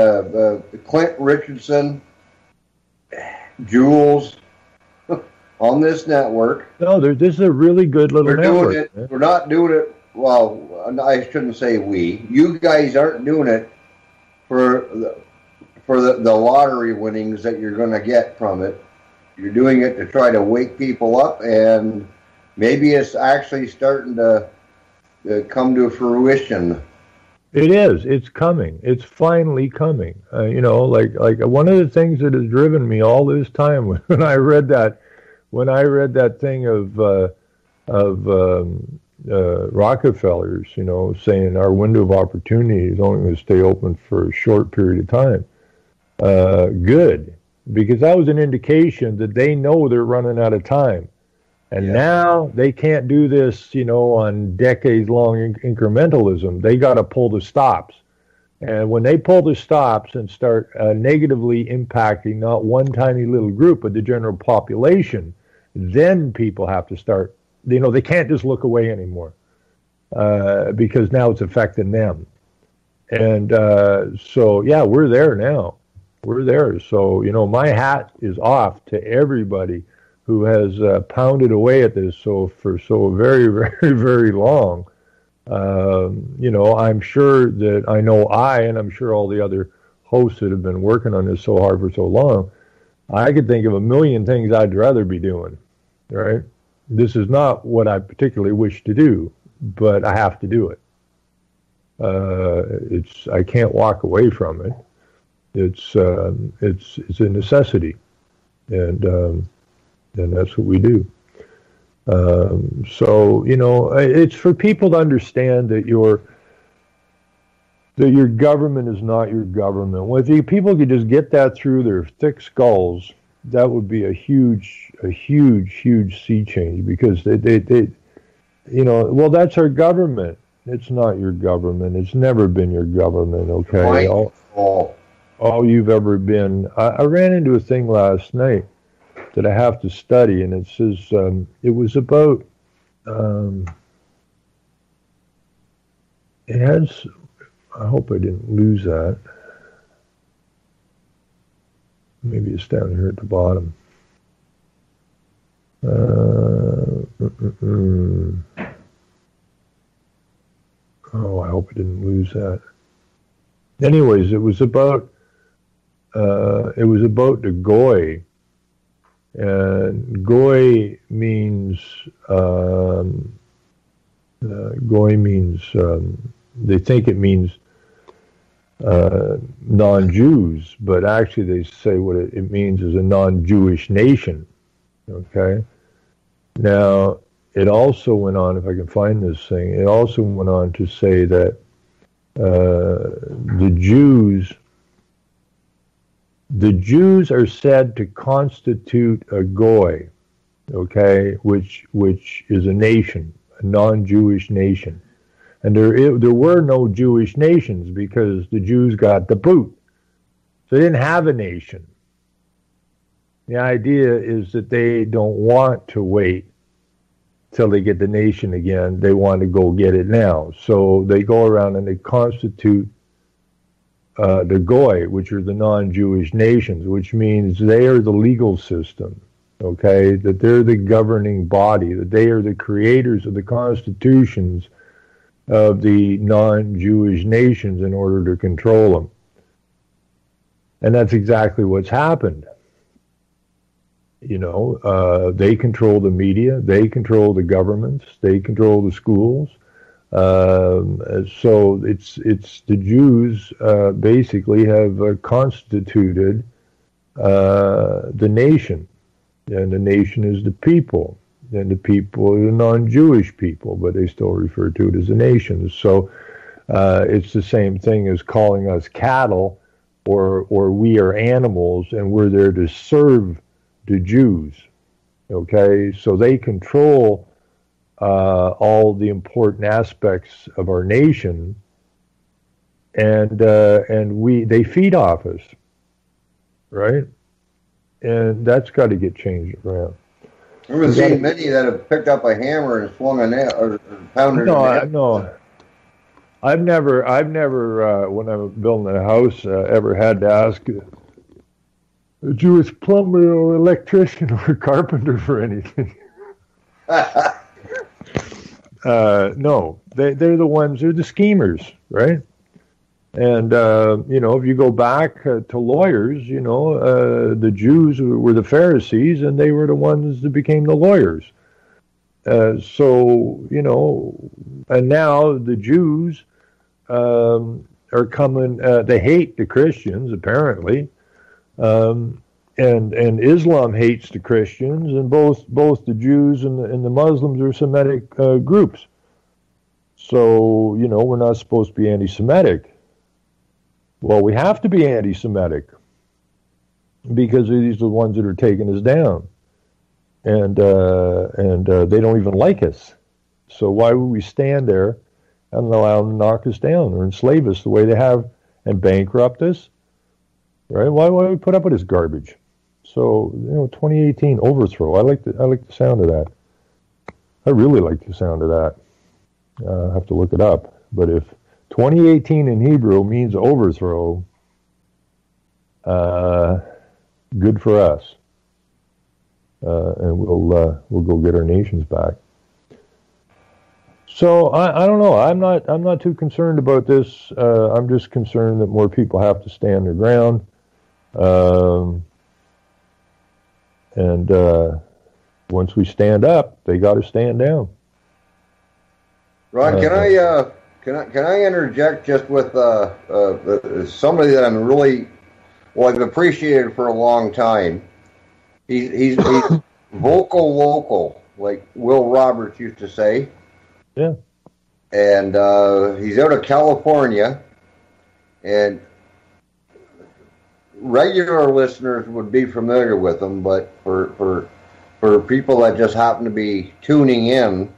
Clint Richardson, Jules on this network. No, this is a really good little network. Doing it. We're not doing it. Well, I shouldn't say we. You guys aren't doing it for the lottery winnings that you're going to get from it. You're doing it to try to wake people up, and maybe it's actually starting to come to fruition. It is. It's coming. It's finally coming. You know, like one of the things that has driven me all this time when I read that thing of Rockefellers, you know, saying our window of opportunity is only going to stay open for a short period of time. Good, because that was an indication that they know they're running out of time. And now they can't do this, you know, on decades-long incrementalism. They got to pull the stops. And when they pull the stops and start negatively impacting not one tiny little group, but the general population, then people have to start, you know, they can't just look away anymore because now it's affecting them. And so, yeah, we're there now. We're there. So, you know, my hat is off to everybody who has pounded away at this for so very, very, very long. You know, I'm sure that and I'm sure all the other hosts that have been working on this so hard for so long, I could think of a million things I'd rather be doing, right? This is not what I particularly wish to do, but I have to do it. I can't walk away from it. It's a necessity, and that's what we do. So, you know, it's for people to understand that your government is not your government. Well, if people could just get that through their thick skulls, that would be a huge sea change, because they you know, well, that's our government. It's not your government. It's never been your government, okay? All you've ever been. I ran into a thing last night that I have to study, and it says it was about it has, I hope I didn't lose that. Maybe it's down here at the bottom. Oh, I hope I didn't lose that. Anyways, it was about the Goy. And Goy means they think it means non-Jews, but actually they say what it means is a non-Jewish nation. Okay. Now it also went on, if I can find this thing, it also went on to say that the Jews are said to constitute a Goy, okay, which is a nation, a non-Jewish nation. And there were no Jewish nations because the Jews got the boot. So they didn't have a nation. The idea is that they don't want to wait till they get the nation again. They want to go get it now. So they go around and they constitute the Goy, which are the non-Jewish nations, which means they are the legal system, okay, that they're the governing body, that they are the creators of the constitutions of the non-Jewish nations in order to control them. And that's exactly what's happened. You know, they control the media, they control the governments, they control the schools, So it's the Jews basically have constituted the nation, and the nation is the people, and the people are the non-Jewish people, but they still refer to it as a nation. So it's the same thing as calling us cattle, or we are animals, and we're there to serve the Jews. Okay, so they control all the important aspects of our nation, and they feed off us, right? And that's got to get changed around. I've seen many that have picked up a hammer and swung a nail or pounded a nail. No. I've never when I'm building a house, ever had to ask a Jewish plumber or electrician or carpenter for anything. No, they're the ones, they're the schemers, right? And, if you go back to lawyers, the Jews were the Pharisees, and they were the ones that became the lawyers. And now the Jews are coming, they hate the Christians, apparently. And Islam hates the Christians, and both the Jews and the Muslims are Semitic groups. So, we're not supposed to be anti-Semitic. Well, we have to be anti-Semitic because these are the ones that are taking us down, and they don't even like us. So why would we stand there and allow them to knock us down or enslave us the way they have and bankrupt us? Right? Why would we put up with this garbage? So 2018 overthrow. I like the sound of that. I really like the sound of that. I have to look it up. But if 2018 in Hebrew means overthrow, good for us, and we'll go get our nations back. So I don't know. I'm not too concerned about this. I'm just concerned that more people have to stand their ground, and once we stand up, they got to stand down. Ron, Can I interject just with somebody that I'm really, I've appreciated for a long time. He's vocal local, like Will Roberts used to say. Yeah. And he's out of California, and regular listeners would be familiar with him, but for people that just happen to be tuning in,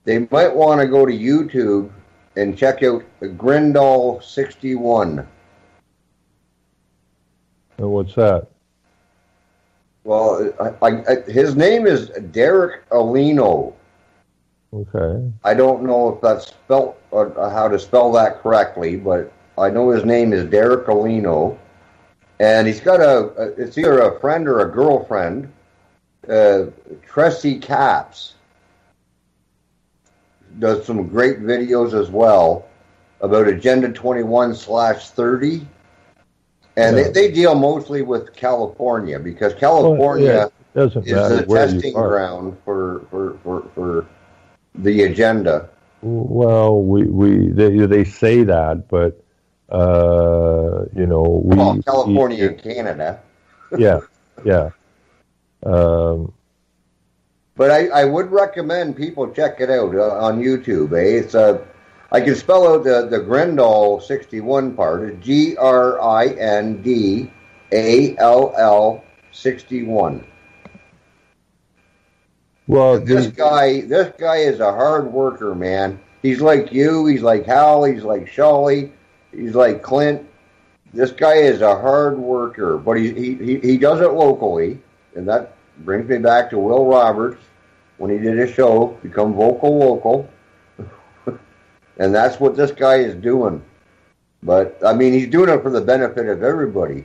they might want to go to YouTube and check out Grindal 61. And what's that? Well, his name is Derek Alino. Okay. I don't know if that's spelled or how to spell that correctly, but I know his name is Derek Alino, and he's got it's either a friend or a girlfriend, Tressie Caps. Does some great videos as well about Agenda 21/30, and they deal mostly with California because California is the testing ground for the agenda. Well, they say that, but California and Canada. Yeah. But I would recommend people check it out on YouTube. It's I can spell out the Grindal 61 part. It's GRINDALL 61. Well, this guy is a hard worker, man. He's like you. He's like Hal. He's like Shawley. He's like Clint. This guy is a hard worker, but he does it locally, and that brings me back to Will Roberts when he did his show, Become Vocal Local. And that's what this guy is doing. But, I mean, he's doing it for the benefit of everybody.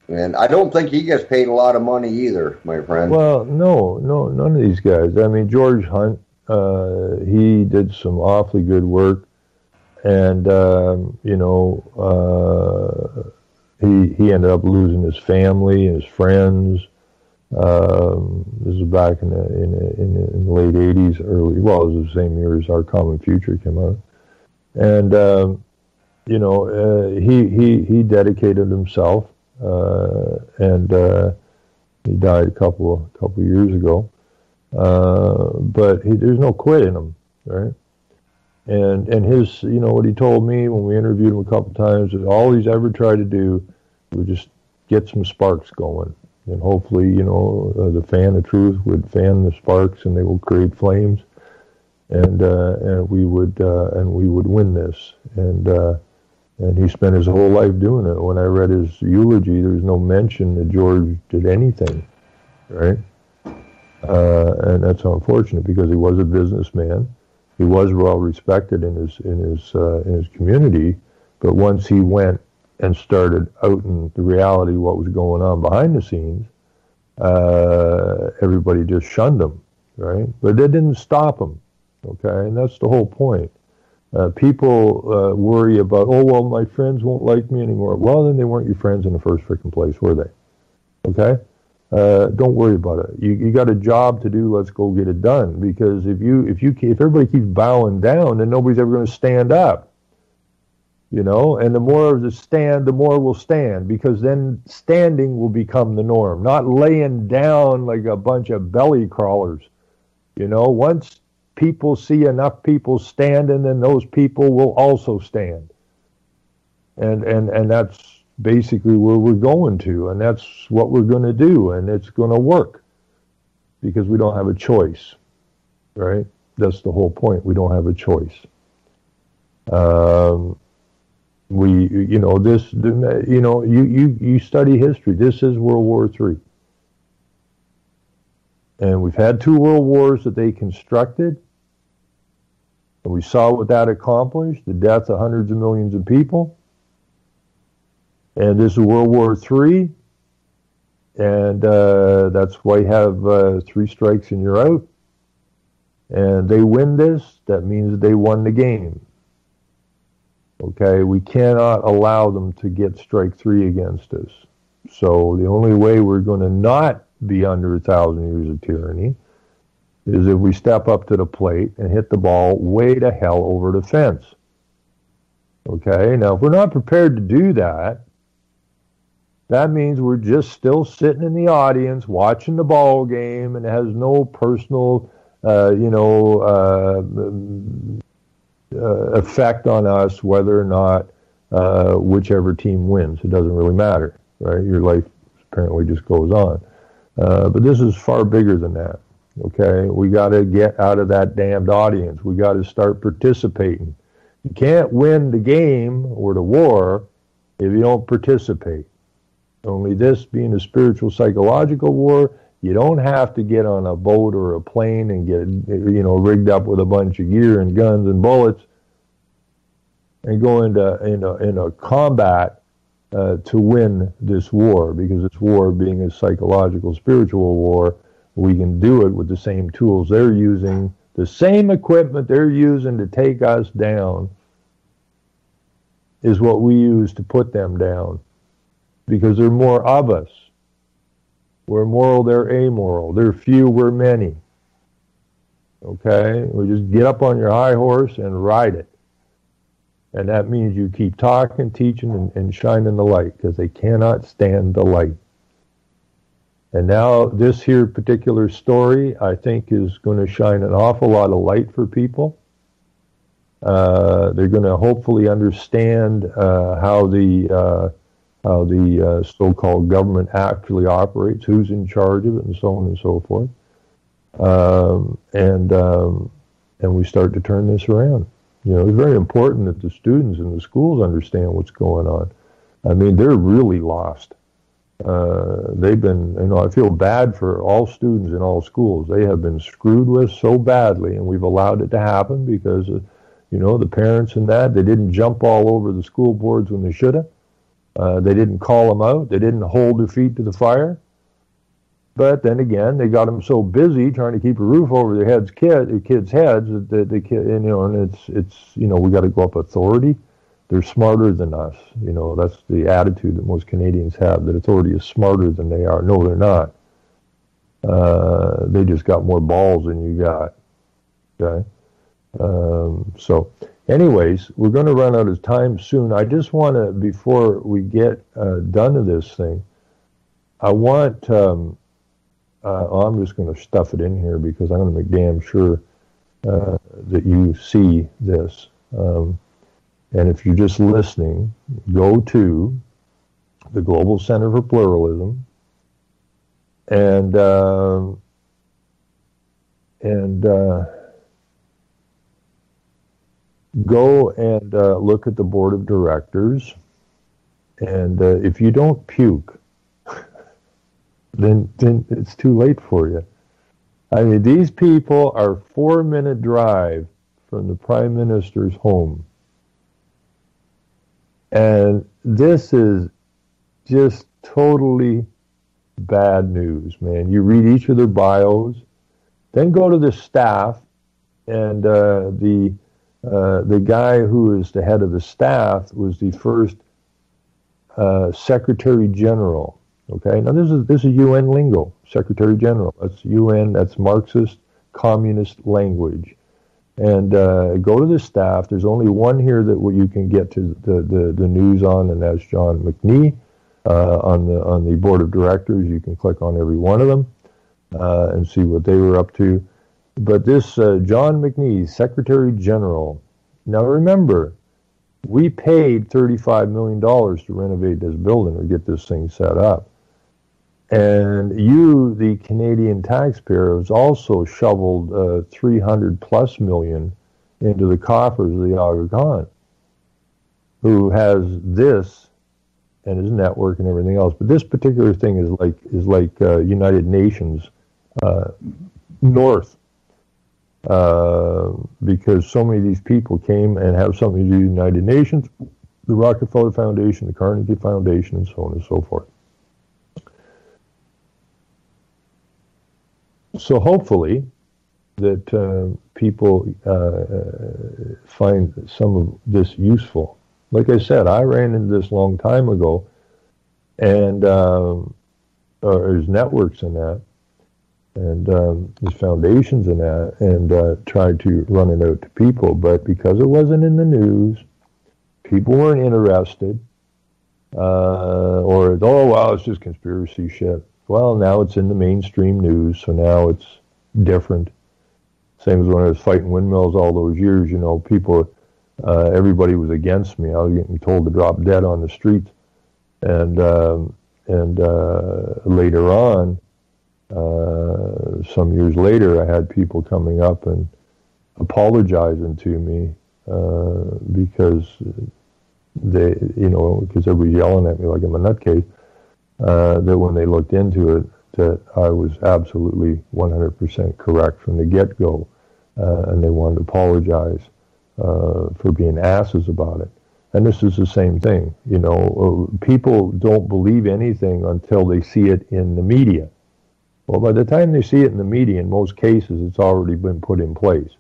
And I don't think he gets paid a lot of money either, my friend. Well, no, none of these guys. I mean, George Hunt, he did some awfully good work. And, he ended up losing his family and his friends. This is back in the late 80s, early, well, it was the same year as Our Common Future came out. And, he dedicated himself, and he died a couple years ago. But there's no quit in him, right? And his, what he told me when we interviewed him a couple times, is all he's ever tried to do was just get some sparks going. And hopefully, the fan of truth would fan the sparks, and they will create flames, and we would win this. And he spent his whole life doing it. When I read his eulogy, there was no mention that George did anything, right? And that's unfortunate, because he was a businessman. He was well respected in his community, but once he went and started out in the reality what was going on behind the scenes, everybody just shunned him, right? But that didn't stop him, okay? And that's the whole point. People worry about, oh, well, my friends won't like me anymore. Well, then they weren't your friends in the first freaking place, were they? Okay? Don't worry about it. You got a job to do. Let's go get it done. Because if everybody keeps bowing down, then nobody's ever going to stand up. And the more of the stand, the more will stand, because then standing will become the norm, not laying down like a bunch of belly crawlers. Once people see enough people standing, then those people will also stand. And that's basically where we're going to, and that's what we're going to do, and it's going to work, because we don't have a choice, right? That's the whole point. We don't have a choice. You study history. This is World War III. And we've had 2 world wars that they constructed. And we saw what that accomplished, the death of hundreds of millions of people. And this is World War III. And that's why you have 3 strikes and you're out. And they win this, that means they won the game. Okay, we cannot allow them to get strike 3 against us. So the only way we're going to not be under 1,000 years of tyranny is if we step up to the plate and hit the ball way to hell over the fence. Okay, now if we're not prepared to do that, that means we're just still sitting in the audience watching the ball game, and it has no personal, effect on us whether or not whichever team wins. It doesn't really matter, right? Your life apparently just goes on. But this is far bigger than that, okay? We got to get out of that damned audience. We got to start participating. You can't win the game or the war if you don't participate. Only this being a spiritual psychological war, you don't have to get on a boat or a plane and get, rigged up with a bunch of gear and guns and bullets and go into combat to win this war, because this war being a psychological, spiritual war, we can do it with the same tools they're using, the same equipment they're using to take us down is what we use to put them down, because there are more of us. We're moral, they're amoral. They're few, we're many. Okay? We just get up on your high horse and ride it. And that means you keep talking, teaching, and shining the light, because they cannot stand the light. And now this here particular story, I think, is going to shine an awful lot of light for people. They're going to hopefully understand how the so-called government actually operates, who's in charge of it, and so on and so forth. And we start to turn this around. It's very important that the students in the schools understand what's going on. I mean, they're really lost. They've been, I feel bad for all students in all schools. They have been screwed with so badly, and we've allowed it to happen because, the parents and that, they didn't jump all over the school boards when they should have. They didn't call them out. They didn't hold their feet to the fire. But then again, they got them so busy trying to keep a roof over their kids' heads that the kid, and it's we got to go up authority. They're smarter than us. That's the attitude that most Canadians have, that authority is smarter than they are. No, they're not. They just got more balls than you got. Okay. So anyways, we're going to run out of time soon. I just want to, before we get done to this thing, I want, I'm just going to stuff it in here because I'm going to make damn sure that you see this. And if you're just listening, go to the Global Center for Pluralism and go and look at the board of directors. And if you don't puke, then it's too late for you. I mean, these people are 4-minute drive from the Prime Minister's home. And this is just totally bad news, man. You read each of their bios, then go to the staff, and the guy who is the head of the staff was the first Secretary General. Okay, now this is UN lingo. Secretary General. That's UN. That's Marxist communist language. And go to the staff. There's only one here that you can get to the news on, and that's John McNee. On the board of directors, you can click on every one of them and see what they were up to. But this John McNee, Secretary General. Now remember, we paid $35 million to renovate this building or get this thing set up. And you, the Canadian taxpayer, has also shoveled $300+ million into the coffers of the Aga Khan, who has this and his network and everything else. But this particular thing is like United Nations North, because so many of these people came and have something to do with the United Nations, the Rockefeller Foundation, the Carnegie Foundation, and so on and so forth. So hopefully that people find some of this useful. Like I said, I ran into this a long time ago, and there's networks in that, and there's foundations in that, and tried to run it out to people. But because it wasn't in the news, people weren't interested, or, oh, well, it's just conspiracy shit. Well, now it's in the mainstream news, so now it's different. Same as when I was fighting windmills all those years, you know, people, everybody was against me. I was getting told to drop dead on the streets. And later on, some years later, I had people coming up and apologizing to me because they, you know, because everybody's yelling at me like I'm a nutcase. That when they looked into it, that I was absolutely 100% correct from the get-go, and they wanted to apologize for being asses about it. And this is the same thing, you know. People don't believe anything until they see it in the media. Well, by the time they see it in the media, in most cases, it's already been put in place.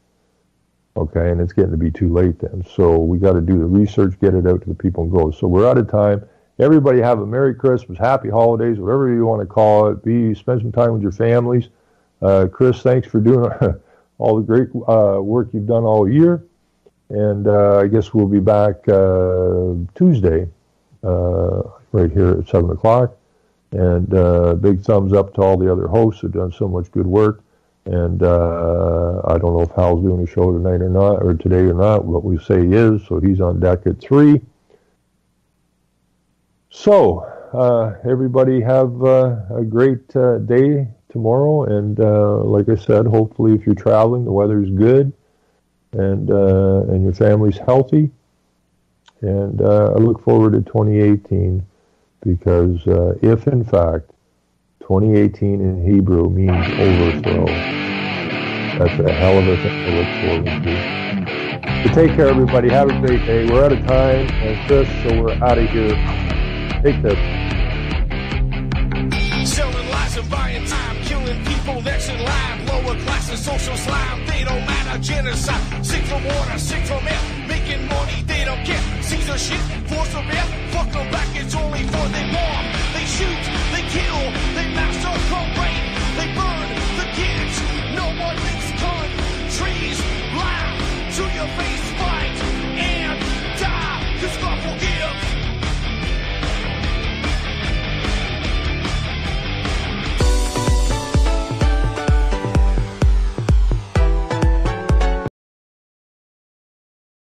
Okay, and it's getting to be too late then. So we got to do the research, get it out to the people, and go. So we're out of time. Everybody have a Merry Christmas, Happy Holidays, whatever you want to call it. Spend some time with your families. Chris, thanks for doing all the great work you've done all year. And I guess we'll be back Tuesday right here at 7 o'clock. And big thumbs up to all the other hosts who've done so much good work. And I don't know if Hal's doing a show tonight or not, or today or not. What we say he is, so he's on deck at 3. So, everybody have a great day tomorrow, and like I said, hopefully if you're traveling, the weather's good, and your family's healthy, and I look forward to 2018, because if in fact 2018 in Hebrew means overthrow, that's a hell of a thing to look forward to. So take care, everybody. Have a great day. We're out of time, and Chris, so we're out of here. Take this. Selling lies and buying time, killing people next in line. Lower classes, social slime, they don't matter. Genocide, sick from water, sick from air. Making money, they don't care. Caesar shit, force of air. Fuck them back, it's only for them more.